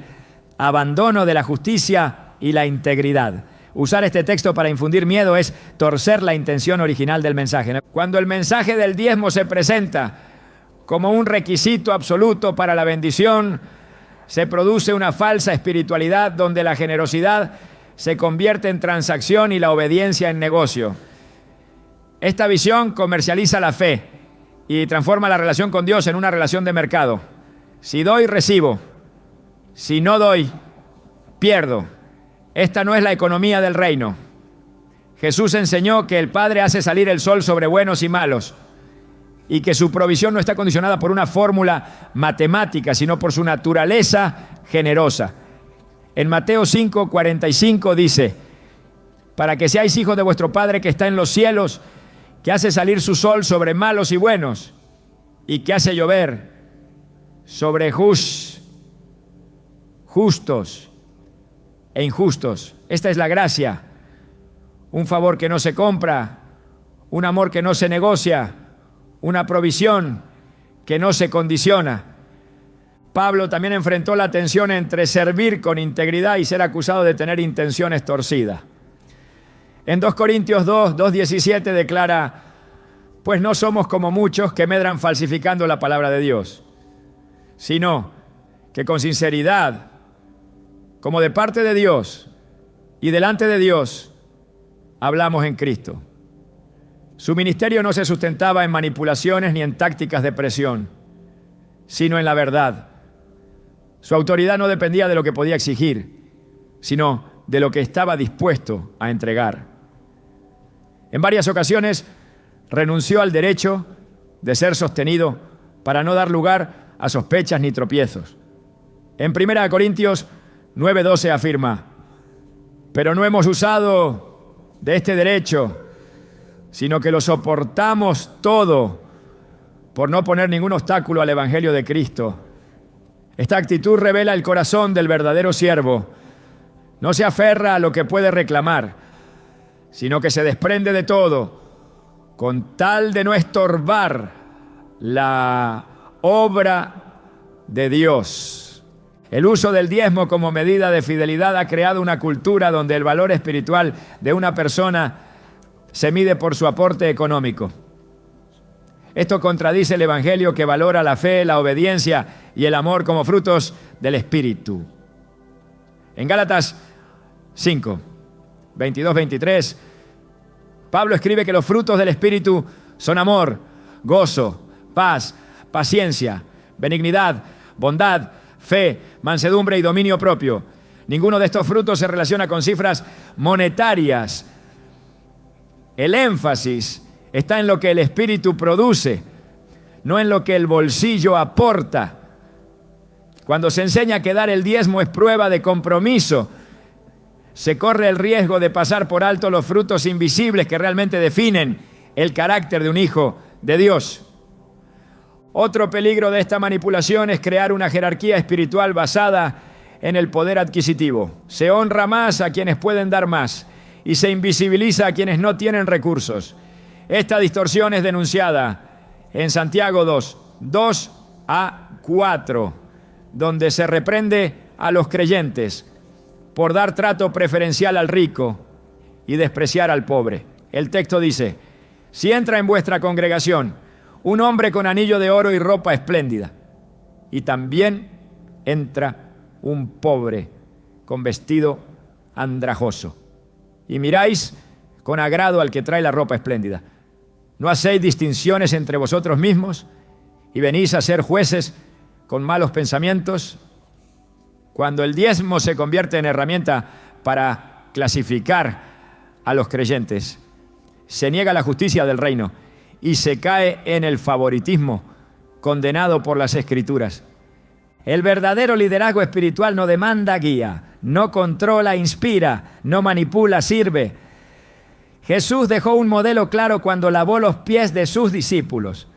abandono de la justicia y la integridad. Usar este texto para infundir miedo es torcer la intención original del mensaje. Cuando el mensaje del diezmo se presenta como un requisito absoluto para la bendición, se produce una falsa espiritualidad donde la generosidad se convierte en transacción y la obediencia en negocio. Esta visión comercializa la fe y transforma la relación con Dios en una relación de mercado. Si doy, recibo. Si no doy, pierdo. Esta no es la economía del reino. Jesús enseñó que el Padre hace salir el sol sobre buenos y malos y que su provisión no está condicionada por una fórmula matemática, sino por su naturaleza generosa. En Mateo 5:45 dice: para que seáis hijos de vuestro Padre que está en los cielos, que hace salir su sol sobre malos y buenos, y que hace llover sobre justos e injustos. Esta es la gracia, un favor que no se compra, un amor que no se negocia, una provisión que no se condiciona. Pablo también enfrentó la tensión entre servir con integridad y ser acusado de tener intenciones torcidas. En 2 Corintios 2:17 declara: pues no somos como muchos que medran falsificando la palabra de Dios, sino que con sinceridad, como de parte de Dios y delante de Dios, hablamos en Cristo. Su ministerio no se sustentaba en manipulaciones ni en tácticas de presión, sino en la verdad. Su autoridad no dependía de lo que podía exigir, sino de lo que estaba dispuesto a entregar. En varias ocasiones renunció al derecho de ser sostenido para no dar lugar a sospechas ni tropiezos. En 1 Corintios 9:12 afirma: pero no hemos usado de este derecho, sino que lo soportamos todo por no poner ningún obstáculo al Evangelio de Cristo. Esta actitud revela el corazón del verdadero siervo. No se aferra a lo que puede reclamar, sino que se desprende de todo con tal de no estorbar la obra de Dios. El uso del diezmo como medida de fidelidad ha creado una cultura donde el valor espiritual de una persona se mide por su aporte económico. Esto contradice el Evangelio, que valora la fe, la obediencia y el amor como frutos del Espíritu. En Gálatas 5:22-23, Pablo escribe que los frutos del Espíritu son amor, gozo, paz, paciencia, benignidad, bondad, fe, mansedumbre y dominio propio. Ninguno de estos frutos se relaciona con cifras monetarias. El énfasis está en lo que el Espíritu produce, no en lo que el bolsillo aporta. Cuando se enseña que dar el diezmo es prueba de compromiso, se corre el riesgo de pasar por alto los frutos invisibles que realmente definen el carácter de un hijo de Dios. Otro peligro de esta manipulación es crear una jerarquía espiritual basada en el poder adquisitivo. Se honra más a quienes pueden dar más y se invisibiliza a quienes no tienen recursos. Esta distorsión es denunciada en Santiago 2:2-4, donde se reprende a los creyentes por dar trato preferencial al rico y despreciar al pobre. El texto dice: si entra en vuestra congregación un hombre con anillo de oro y ropa espléndida, y también entra un pobre con vestido andrajoso, y miráis con agrado al que trae la ropa espléndida, ¿no hacéis distinciones entre vosotros mismos y venís a ser jueces con malos pensamientos? Cuando el diezmo se convierte en herramienta para clasificar a los creyentes, se niega la justicia del reino y se cae en el favoritismo condenado por las Escrituras. El verdadero liderazgo espiritual no demanda guía, no controla, inspira, no manipula, sirve. Jesús dejó un modelo claro cuando lavó los pies de sus discípulos.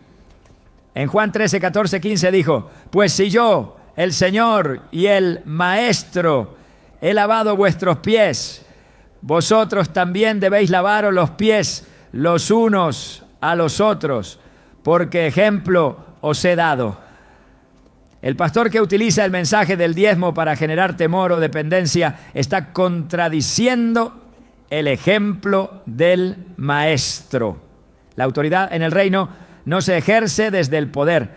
En Juan 13, 14, 15 dijo: pues si yo, el Señor y el Maestro, he lavado vuestros pies, vosotros también debéis lavaros los pies los unos a los otros, porque ejemplo os he dado. El pastor que utiliza el mensaje del diezmo para generar temor o dependencia está contradiciendo el ejemplo del Maestro. La autoridad en el reino no se ejerce desde el poder,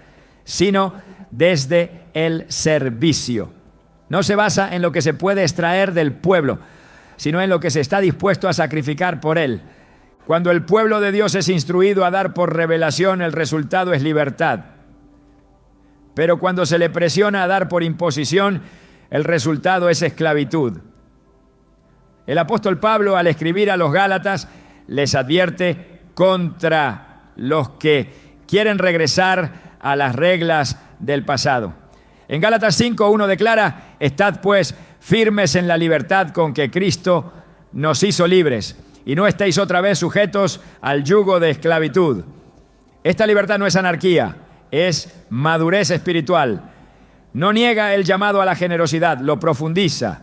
sino desde el servicio. No se basa en lo que se puede extraer del pueblo, sino en lo que se está dispuesto a sacrificar por él. Cuando el pueblo de Dios es instruido a dar por revelación, el resultado es libertad. Pero cuando se le presiona a dar por imposición, el resultado es esclavitud. El apóstol Pablo, al escribir a los Gálatas, les advierte contra los que quieren regresar a las reglas del pasado. En Gálatas 5:1 declara: estad pues firmes en la libertad con que Cristo nos hizo libres, y no estéis otra vez sujetos al yugo de esclavitud. Esta libertad no es anarquía, es madurez espiritual. No niega el llamado a la generosidad, lo profundiza.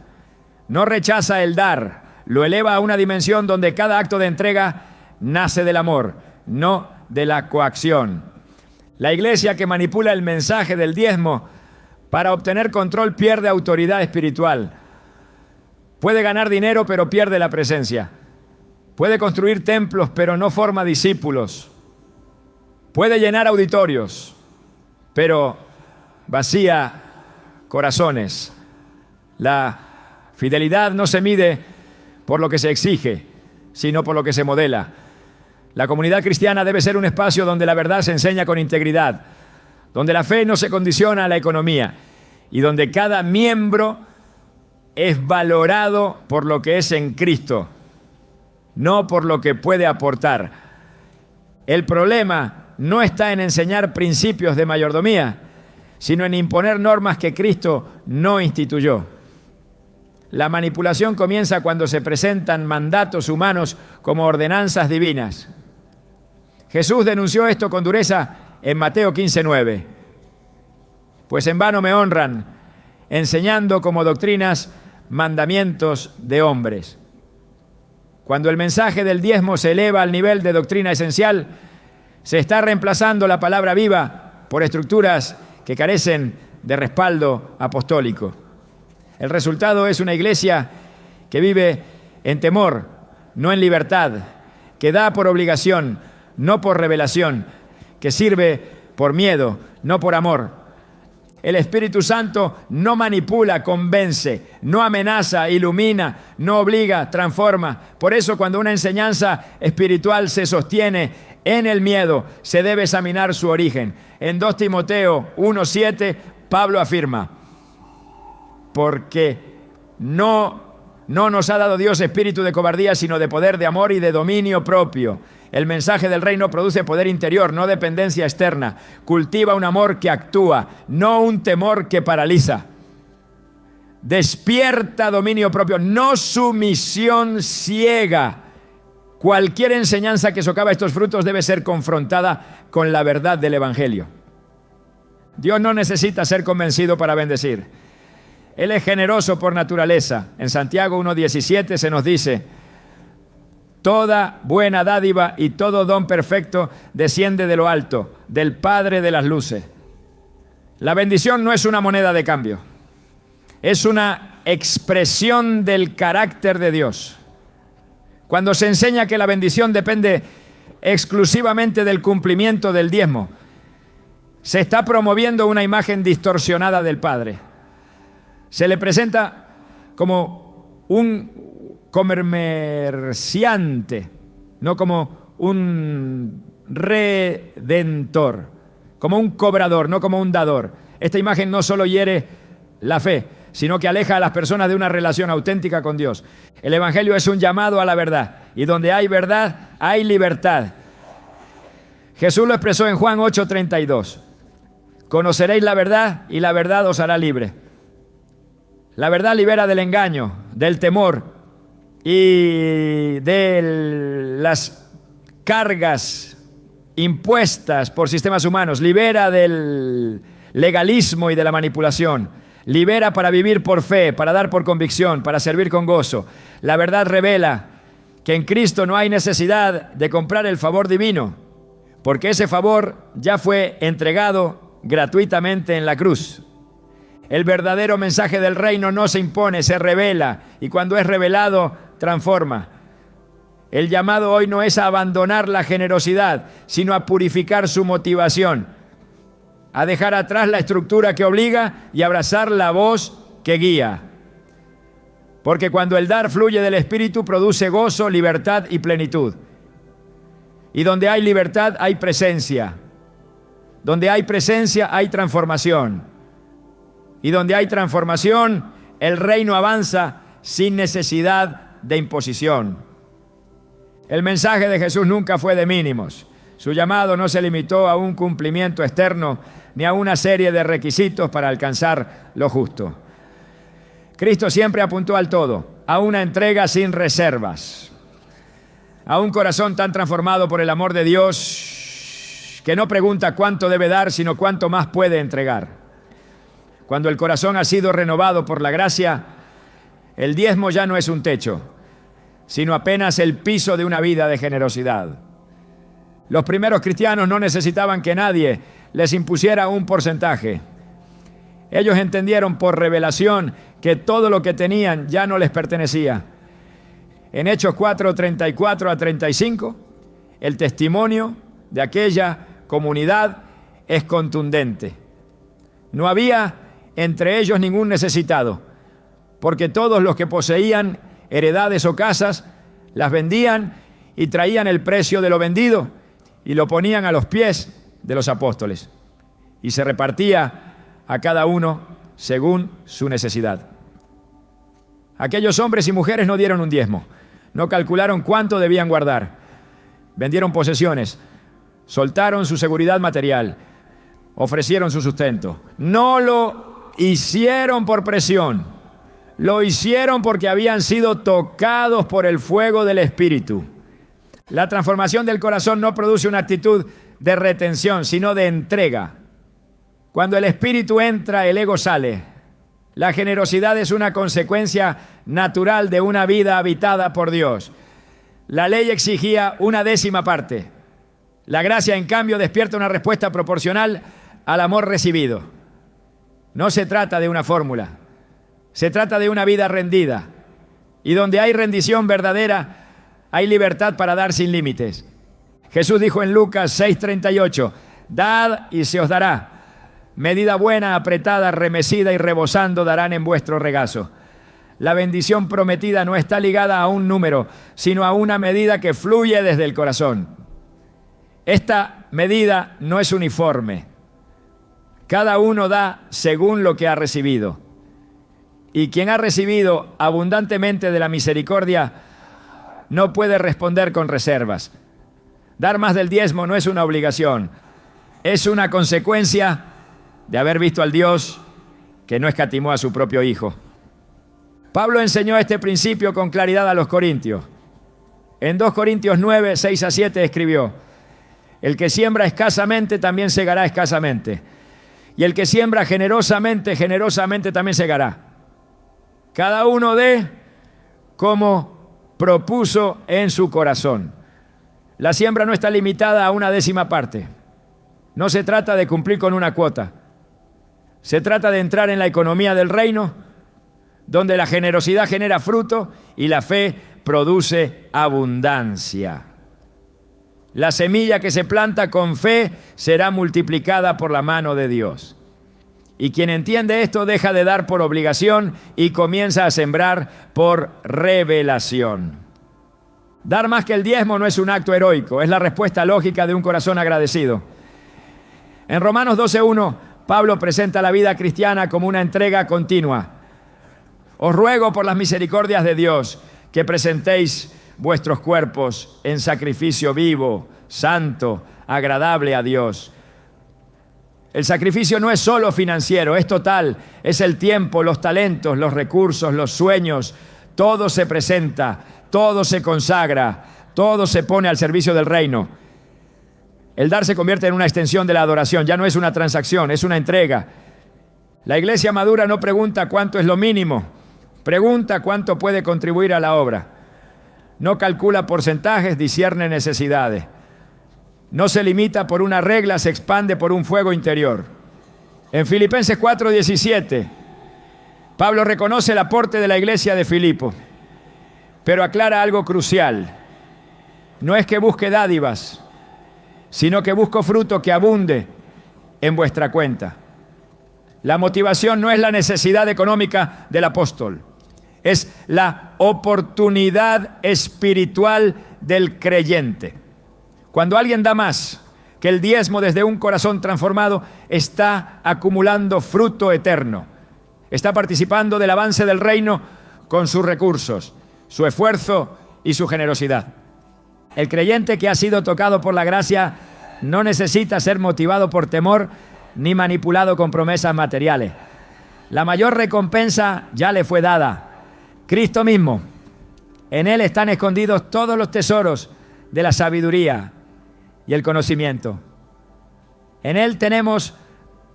No rechaza el dar, lo eleva a una dimensión donde cada acto de entrega nace del amor, no de la coacción. La iglesia que manipula el mensaje del diezmo para obtener control pierde autoridad espiritual. Puede ganar dinero, pero pierde la presencia. Puede construir templos, pero no forma discípulos. Puede llenar auditorios, pero vacía corazones. La fidelidad no se mide por lo que se exige, sino por lo que se modela. La comunidad cristiana debe ser un espacio donde la verdad se enseña con integridad, donde la fe no se condiciona a la economía y donde cada miembro es valorado por lo que es en Cristo, no por lo que puede aportar. El problema no está en enseñar principios de mayordomía, sino en imponer normas que Cristo no instituyó. La manipulación comienza cuando se presentan mandatos humanos como ordenanzas divinas. Jesús denunció esto con dureza en Mateo 15:9. Pues en vano me honran, enseñando como doctrinas mandamientos de hombres. Cuando el mensaje del diezmo se eleva al nivel de doctrina esencial, se está reemplazando la palabra viva por estructuras que carecen de respaldo apostólico. El resultado es una iglesia que vive en temor, no en libertad, que da por obligación, no por revelación, que sirve por miedo, no por amor. El Espíritu Santo no manipula, convence, no amenaza, ilumina, no obliga, transforma. Por eso, cuando una enseñanza espiritual se sostiene en el miedo, se debe examinar su origen. En 2 Timoteo 1:7, Pablo afirma: porque no nos ha dado Dios espíritu de cobardía, sino de poder, de amor y de dominio propio. El mensaje del reino produce poder interior, no dependencia externa. Cultiva un amor que actúa, no un temor que paraliza. Despierta dominio propio, no sumisión ciega. Cualquier enseñanza que socava estos frutos debe ser confrontada con la verdad del Evangelio. Dios no necesita ser convencido para bendecir. Él es generoso por naturaleza. En Santiago 1:17 se nos dice: toda buena dádiva y todo don perfecto desciende de lo alto, del Padre de las luces. La bendición no es una moneda de cambio, es una expresión del carácter de Dios. Cuando se enseña que la bendición depende exclusivamente del cumplimiento del diezmo, se está promoviendo una imagen distorsionada del Padre. Se le presenta como un comerciante, no como un redentor, como un cobrador, no como un dador. Esta imagen no solo hiere la fe, sino que aleja a las personas de una relación auténtica con Dios. El Evangelio es un llamado a la verdad, y donde hay verdad, hay libertad. Jesús lo expresó en Juan 8:32. Conoceréis la verdad y la verdad os hará libre. La verdad libera del engaño, del temor y de las cargas impuestas por sistemas humanos. Libera del legalismo y de la manipulación. Libera para vivir por fe, para dar por convicción, para servir con gozo. La verdad revela que en Cristo no hay necesidad de comprar el favor divino, porque ese favor ya fue entregado gratuitamente en la cruz. El verdadero mensaje del reino no se impone, se revela, y cuando es revelado, transforma. El llamado hoy no es a abandonar la generosidad, sino a purificar su motivación, a dejar atrás la estructura que obliga y abrazar la voz que guía. Porque cuando el dar fluye del Espíritu, produce gozo, libertad y plenitud. Y donde hay libertad, hay presencia. Donde hay presencia, hay transformación. Y donde hay transformación, el reino avanza sin necesidad de imposición. El mensaje de Jesús nunca fue de mínimos. Su llamado no se limitó a un cumplimiento externo ni a una serie de requisitos para alcanzar lo justo. Cristo siempre apuntó al todo, a una entrega sin reservas, a un corazón tan transformado por el amor de Dios que no pregunta cuánto debe dar, sino cuánto más puede entregar. Cuando el corazón ha sido renovado por la gracia, el diezmo ya no es un techo, sino apenas el piso de una vida de generosidad. Los primeros cristianos no necesitaban que nadie les impusiera un porcentaje. Ellos entendieron por revelación que todo lo que tenían ya no les pertenecía. En Hechos 4:34 a 35, el testimonio de aquella comunidad es contundente. No había entre ellos ningún necesitado, porque todos los que poseían heredades o casas las vendían y traían el precio de lo vendido y lo ponían a los pies de los apóstoles, y se repartía a cada uno según su necesidad. Aquellos hombres y mujeres no dieron un diezmo, no calcularon cuánto debían guardar, vendieron posesiones, soltaron su seguridad material, ofrecieron su sustento. No lo hicieron por presión, lo hicieron porque habían sido tocados por el fuego del Espíritu. La transformación del corazón no produce una actitud de retención, sino de entrega. Cuando el Espíritu entra, el ego sale. La generosidad es una consecuencia natural de una vida habitada por Dios. La ley exigía una décima parte. La gracia, en cambio, despierta una respuesta proporcional al amor recibido. No se trata de una fórmula, se trata de una vida rendida. Y donde hay rendición verdadera, hay libertad para dar sin límites. Jesús dijo en Lucas 6:38, dad y se os dará. Medida buena, apretada, remecida y rebosando darán en vuestro regazo. La bendición prometida no está ligada a un número, sino a una medida que fluye desde el corazón. Esta medida no es uniforme. Cada uno da según lo que ha recibido. Y quien ha recibido abundantemente de la misericordia no puede responder con reservas. Dar más del diezmo no es una obligación, es una consecuencia de haber visto al Dios que no escatimó a su propio Hijo. Pablo enseñó este principio con claridad a los corintios. En 2 Corintios 9, 6 a 7 escribió: el que siembra escasamente también segará escasamente, y el que siembra generosamente, generosamente también segará. Cada uno dé como propuso en su corazón. La siembra no está limitada a una décima parte. No se trata de cumplir con una cuota. Se trata de entrar en la economía del reino, donde la generosidad genera fruto y la fe produce abundancia. La semilla que se planta con fe será multiplicada por la mano de Dios. Y quien entiende esto deja de dar por obligación y comienza a sembrar por revelación. Dar más que el diezmo no es un acto heroico, es la respuesta lógica de un corazón agradecido. En Romanos 12:1, Pablo presenta la vida cristiana como una entrega continua. Os ruego por las misericordias de Dios que presentéis vuestros cuerpos en sacrificio vivo, santo, agradable a Dios. El sacrificio no es solo financiero, es total, es el tiempo, los talentos, los recursos, los sueños, todo se presenta, todo se consagra, todo se pone al servicio del reino. El dar se convierte en una extensión de la adoración, ya no es una transacción, es una entrega. La iglesia madura no pregunta cuánto es lo mínimo, pregunta cuánto puede contribuir a la obra. No calcula porcentajes, discierne necesidades. No se limita por una regla, se expande por un fuego interior. En Filipenses 4:17, Pablo reconoce el aporte de la iglesia de Filipo, pero aclara algo crucial. No es que busque dádivas, sino que busco fruto que abunde en vuestra cuenta. La motivación no es la necesidad económica del apóstol, es la oportunidad espiritual del creyente. Cuando alguien da más que el diezmo desde un corazón transformado, está acumulando fruto eterno. Está participando del avance del reino con sus recursos, su esfuerzo y su generosidad. El creyente que ha sido tocado por la gracia no necesita ser motivado por temor ni manipulado con promesas materiales. La mayor recompensa ya le fue dada. Cristo mismo. En Él están escondidos todos los tesoros de la sabiduría y el conocimiento. En Él tenemos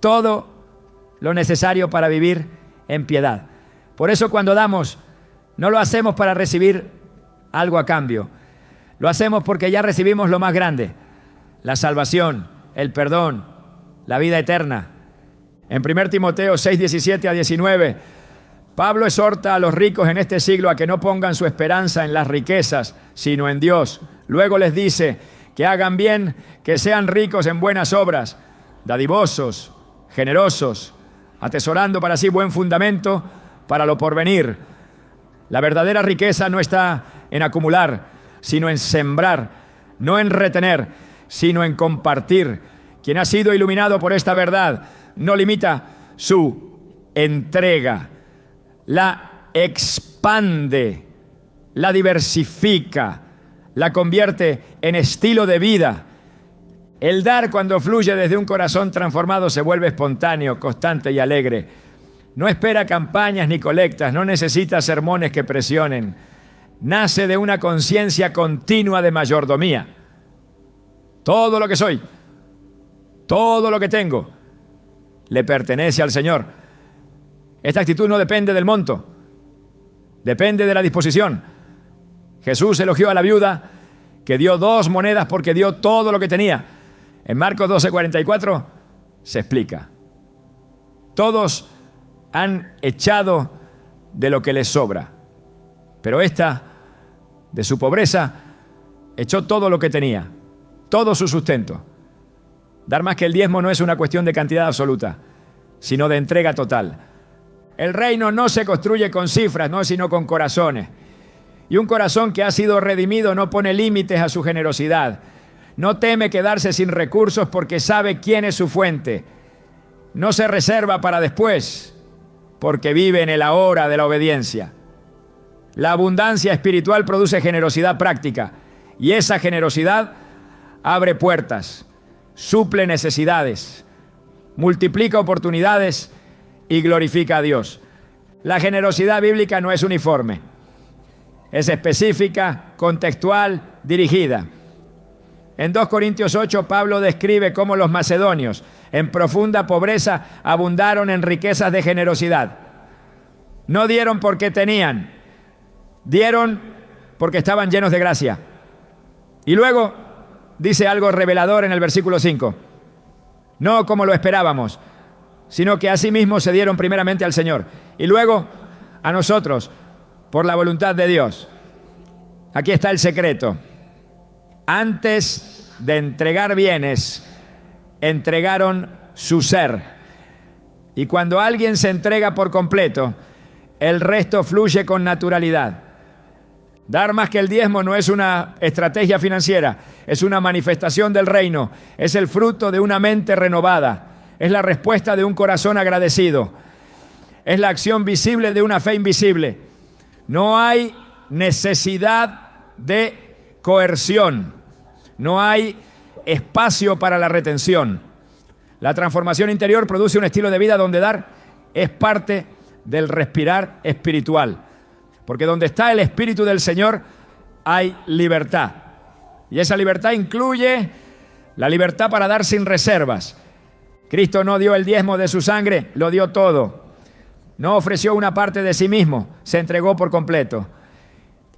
todo lo necesario para vivir en piedad. Por eso cuando damos, no lo hacemos para recibir algo a cambio. Lo hacemos porque ya recibimos lo más grande, la salvación, el perdón, la vida eterna. En 1 Timoteo 6:17-19, Pablo exhorta a los ricos en este siglo a que no pongan su esperanza en las riquezas, sino en Dios. Luego les dice que hagan bien, que sean ricos en buenas obras, dadivosos, generosos, atesorando para sí buen fundamento para lo porvenir. La verdadera riqueza no está en acumular, sino en sembrar, no en retener, sino en compartir. Quien ha sido iluminado por esta verdad no limita su entrega, la expande, la diversifica, la convierte en estilo de vida. El dar, cuando fluye desde un corazón transformado, se vuelve espontáneo, constante y alegre. No espera campañas ni colectas, no necesita sermones que presionen. Nace de una conciencia continua de mayordomía. Todo lo que soy, todo lo que tengo, le pertenece al Señor. Esta actitud no depende del monto, depende de la disposición. Jesús elogió a la viuda que dio 2 monedas porque dio todo lo que tenía. En Marcos 12:44 se explica. Todos han echado de lo que les sobra, pero esta, de su pobreza, echó todo lo que tenía, todo su sustento. Dar más que el diezmo no es una cuestión de cantidad absoluta, sino de entrega total. El reino no se construye con cifras, no, sino con corazones. Y un corazón que ha sido redimido no pone límites a su generosidad. No teme quedarse sin recursos porque sabe quién es su fuente. No se reserva para después porque vive en el ahora de la obediencia. La abundancia espiritual produce generosidad práctica y esa generosidad abre puertas, suple necesidades, multiplica oportunidades y glorifica a Dios. La generosidad bíblica no es uniforme. Es específica, contextual, dirigida. En 2 Corintios 8, Pablo describe cómo los macedonios, en profunda pobreza, abundaron en riquezas de generosidad. No dieron porque tenían, dieron porque estaban llenos de gracia. Y luego dice algo revelador en el versículo 5. No como lo esperábamos, sino que asimismo se dieron primeramente al Señor y luego a nosotros, por la voluntad de Dios. Aquí está el secreto. Antes de entregar bienes, entregaron su ser. Y cuando alguien se entrega por completo, el resto fluye con naturalidad. Dar más que el diezmo no es una estrategia financiera, es una manifestación del reino, es el fruto de una mente renovada, es la respuesta de un corazón agradecido, es la acción visible de una fe invisible. No hay necesidad de coerción, no hay espacio para la retención. La transformación interior produce un estilo de vida donde dar es parte del respirar espiritual. Porque donde está el Espíritu del Señor hay libertad. Y esa libertad incluye la libertad para dar sin reservas. Cristo no dio el diezmo de su sangre, lo dio todo. No ofreció una parte de sí mismo, se entregó por completo.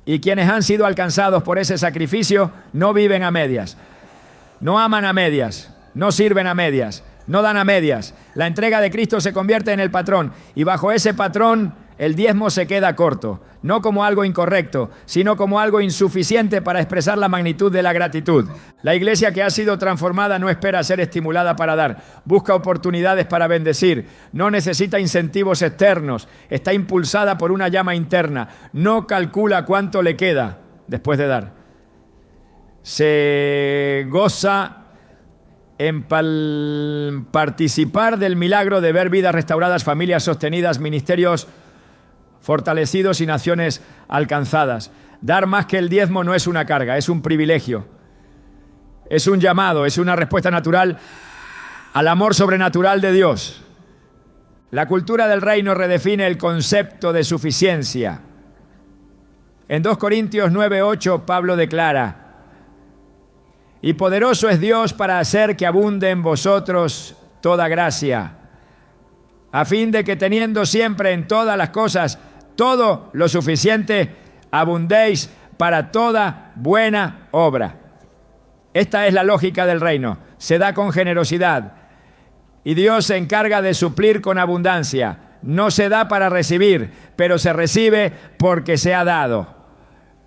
Y quienes han sido alcanzados por ese sacrificio no viven a medias. No aman a medias, no sirven a medias, no dan a medias. La entrega de Cristo se convierte en el patrón y bajo ese patrón el diezmo se queda corto, no como algo incorrecto, sino como algo insuficiente para expresar la magnitud de la gratitud. La iglesia que ha sido transformada no espera ser estimulada para dar, busca oportunidades para bendecir, no necesita incentivos externos, está impulsada por una llama interna, no calcula cuánto le queda después de dar. Se goza en participar del milagro de ver vidas restauradas, familias sostenidas, ministerios fortalecidos y naciones alcanzadas. Dar más que el diezmo no es una carga, es un privilegio. Es un llamado, es una respuesta natural al amor sobrenatural de Dios. La cultura del reino redefine el concepto de suficiencia. En 2 Corintios 9:8 Pablo declara: y poderoso es Dios para hacer que abunde en vosotros toda gracia, a fin de que teniendo siempre en todas las cosas todo lo suficiente, abundéis para toda buena obra. Esta es la lógica del reino. Se da con generosidad y Dios se encarga de suplir con abundancia. No se da para recibir, pero se recibe porque se ha dado.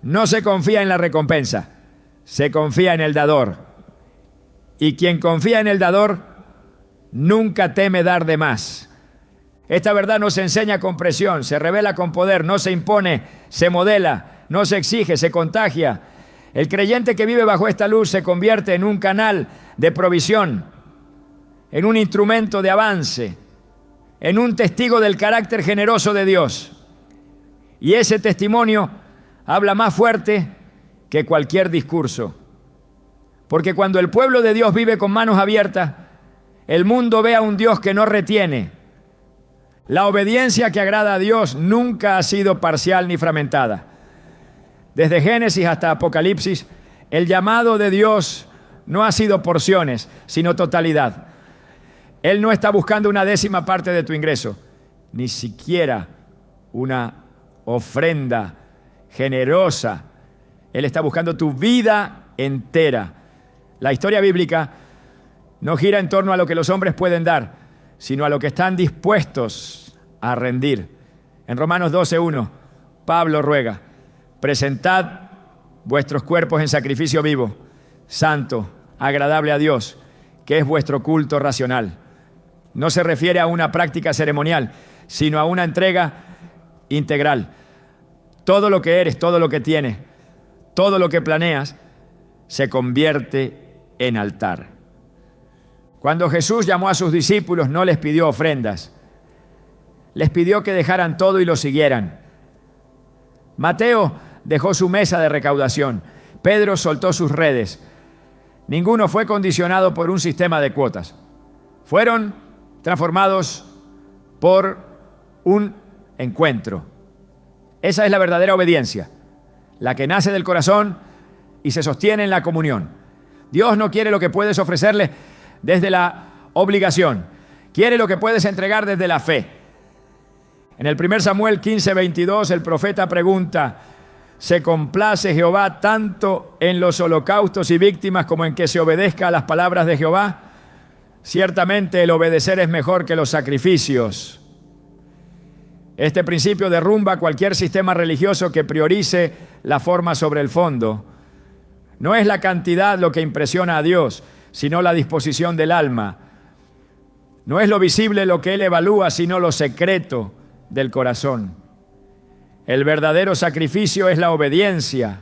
No se confía en la recompensa, se confía en el dador. Y quien confía en el dador nunca teme dar de más. Esta verdad no se enseña con presión, se revela con poder, no se impone, se modela, no se exige, se contagia. El creyente que vive bajo esta luz se convierte en un canal de provisión, en un instrumento de avance, en un testigo del carácter generoso de Dios. Y ese testimonio habla más fuerte que cualquier discurso. Porque cuando el pueblo de Dios vive con manos abiertas, el mundo ve a un Dios que no retiene. La obediencia que agrada a Dios nunca ha sido parcial ni fragmentada. Desde Génesis hasta Apocalipsis, el llamado de Dios no ha sido porciones, sino totalidad. Él no está buscando una décima parte de tu ingreso, ni siquiera una ofrenda generosa. Él está buscando tu vida entera. La historia bíblica no gira en torno a lo que los hombres pueden dar, sino a lo que están dispuestos a rendir. En Romanos 12:1, Pablo ruega: presentad vuestros cuerpos en sacrificio vivo, santo, agradable a Dios, que es vuestro culto racional. No se refiere a una práctica ceremonial, sino a una entrega integral. Todo lo que eres, todo lo que tienes, todo lo que planeas, se convierte en altar. Cuando Jesús llamó a sus discípulos, no les pidió ofrendas. Les pidió que dejaran todo y lo siguieran. Mateo dejó su mesa de recaudación. Pedro soltó sus redes. Ninguno fue condicionado por un sistema de cuotas. Fueron transformados por un encuentro. Esa es la verdadera obediencia, la que nace del corazón y se sostiene en la comunión. Dios no quiere lo que puedes ofrecerle desde la obligación, quiere lo que puedes entregar desde la fe. En el 1 Samuel 15:22 el profeta pregunta: ¿se complace Jehová tanto en los holocaustos y víctimas como en que se obedezca a las palabras de Jehová? Ciertamente el obedecer es mejor que los sacrificios, Este principio derrumba cualquier sistema religioso que priorice la forma sobre el fondo. No es la cantidad lo que impresiona a Dios, sino la disposición del alma. No es lo visible lo que Él evalúa, sino lo secreto del corazón. El verdadero sacrificio es la obediencia,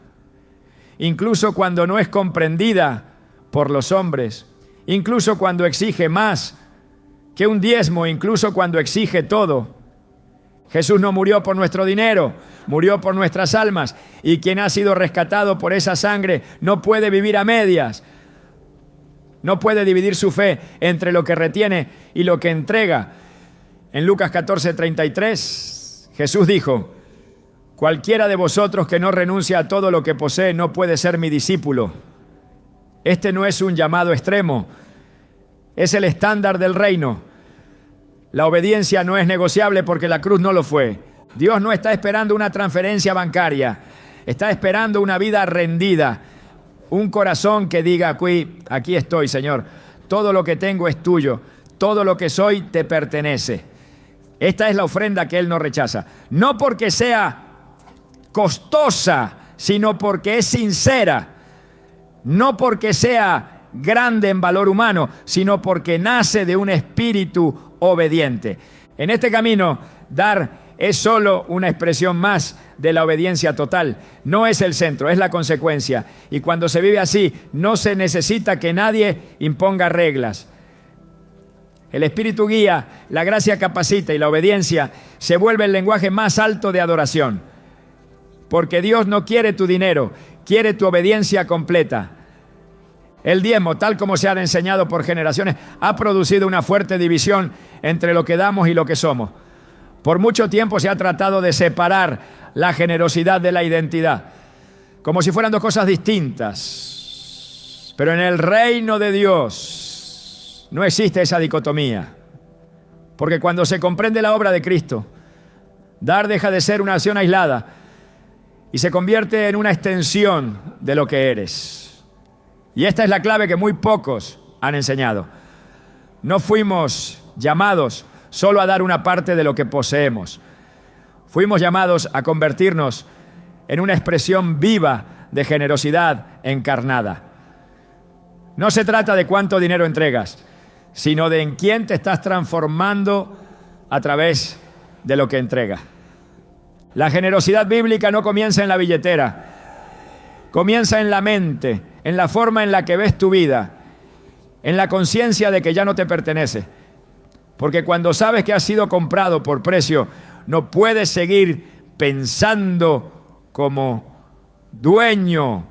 incluso cuando no es comprendida por los hombres, incluso cuando exige más que un diezmo, incluso cuando exige todo. Jesús no murió por nuestro dinero, murió por nuestras almas, y quien ha sido rescatado por esa sangre no puede vivir a medias, no puede dividir su fe entre lo que retiene y lo que entrega. En Lucas 14:33, Jesús dijo: cualquiera de vosotros que no renuncia a todo lo que posee no puede ser mi discípulo. Este no es un llamado extremo, es el estándar del reino. La obediencia no es negociable porque la cruz no lo fue. Dios no está esperando una transferencia bancaria, está esperando una vida rendida, un corazón que diga: aquí estoy, Señor, todo lo que tengo es tuyo, todo lo que soy te pertenece. Esta es la ofrenda que Él no rechaza, no porque sea costosa, sino porque es sincera, no porque sea grande en valor humano, sino porque nace de un espíritu obediente. En este camino, dar es solo una expresión más de la obediencia total. No es el centro, es la consecuencia. Y cuando se vive así, no se necesita que nadie imponga reglas. El Espíritu guía, la gracia capacita y la obediencia se vuelve el lenguaje más alto de adoración. Porque Dios no quiere tu dinero, quiere tu obediencia completa. El diezmo, tal como se ha enseñado por generaciones, ha producido una fuerte división entre lo que damos y lo que somos. Por mucho tiempo se ha tratado de separar la generosidad de la identidad, como si fueran dos cosas distintas. Pero en el reino de Dios no existe esa dicotomía, porque cuando se comprende la obra de Cristo, dar deja de ser una acción aislada y se convierte en una extensión de lo que eres. Y esta es la clave que muy pocos han enseñado. No fuimos llamados solo a dar una parte de lo que poseemos. Fuimos llamados a convertirnos en una expresión viva de generosidad encarnada. No se trata de cuánto dinero entregas, sino de en quién te estás transformando a través de lo que entregas. La generosidad bíblica no comienza en la billetera, comienza en la mente, en la forma en la que ves tu vida, en la conciencia de que ya no te pertenece. Porque cuando sabes que has sido comprado por precio, no puedes seguir pensando como dueño.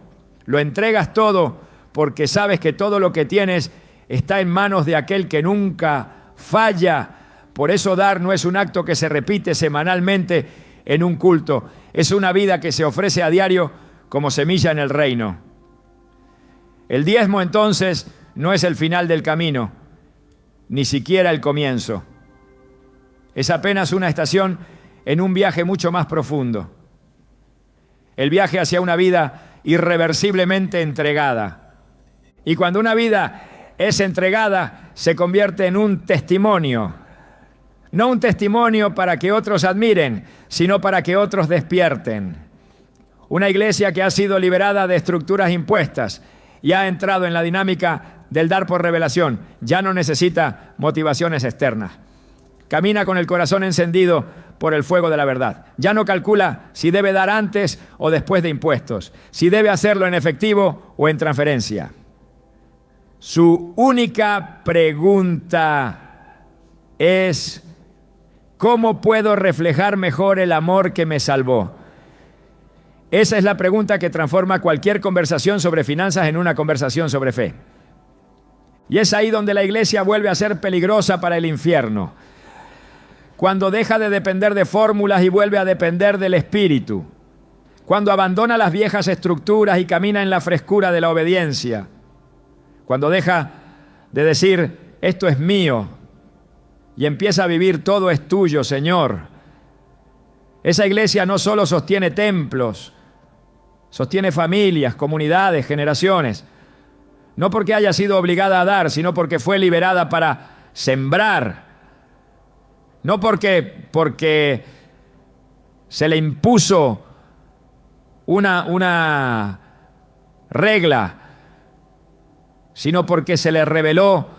Lo entregas todo porque sabes que todo lo que tienes está en manos de aquel que nunca falla. Por eso dar no es un acto que se repite semanalmente en un culto. Es una vida que se ofrece a diario como semilla en el reino. El diezmo, entonces, no es el final del camino, ni siquiera el comienzo. Es apenas una estación en un viaje mucho más profundo. El viaje hacia una vida irreversiblemente entregada. Y cuando una vida es entregada, se convierte en un testimonio. No un testimonio para que otros admiren, sino para que otros despierten. Una iglesia que ha sido liberada de estructuras impuestas y ha entrado en la dinámica del dar por revelación, ya no necesita motivaciones externas. Camina con el corazón encendido por el fuego de la verdad. Ya no calcula si debe dar antes o después de impuestos, si debe hacerlo en efectivo o en transferencia. Su única pregunta es: ¿cómo puedo reflejar mejor el amor que me salvó? Esa es la pregunta que transforma cualquier conversación sobre finanzas en una conversación sobre fe. Y es ahí donde la iglesia vuelve a ser peligrosa para el infierno. Cuando deja de depender de fórmulas y vuelve a depender del Espíritu. Cuando abandona las viejas estructuras y camina en la frescura de la obediencia. Cuando deja de decir: esto es mío, y empieza a vivir: todo es tuyo, Señor. Esa iglesia no solo sostiene templos, sostiene familias, comunidades, generaciones. No porque haya sido obligada a dar, sino porque fue liberada para sembrar. No porque se le impuso una regla, sino porque se le reveló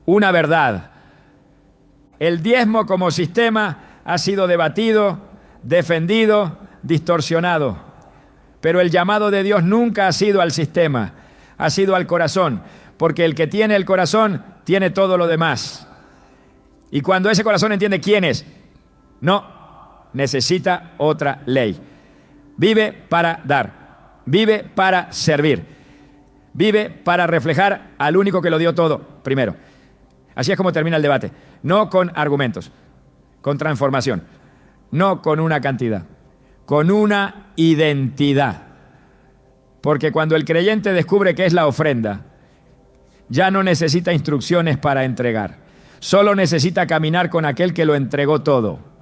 una verdad. El diezmo como sistema ha sido debatido, defendido, distorsionado, pero el llamado de Dios nunca ha sido al sistema, ha sido al corazón, porque el que tiene el corazón tiene todo lo demás. Y cuando ese corazón entiende quién es, no necesita otra ley. Vive para dar, vive para servir, vive para reflejar al único que lo dio todo primero. Así es como termina el debate, no con argumentos, con transformación, no con una cantidad, con una identidad. Porque cuando el creyente descubre qué es la ofrenda, ya no necesita instrucciones para entregar, solo necesita caminar con aquel que lo entregó todo.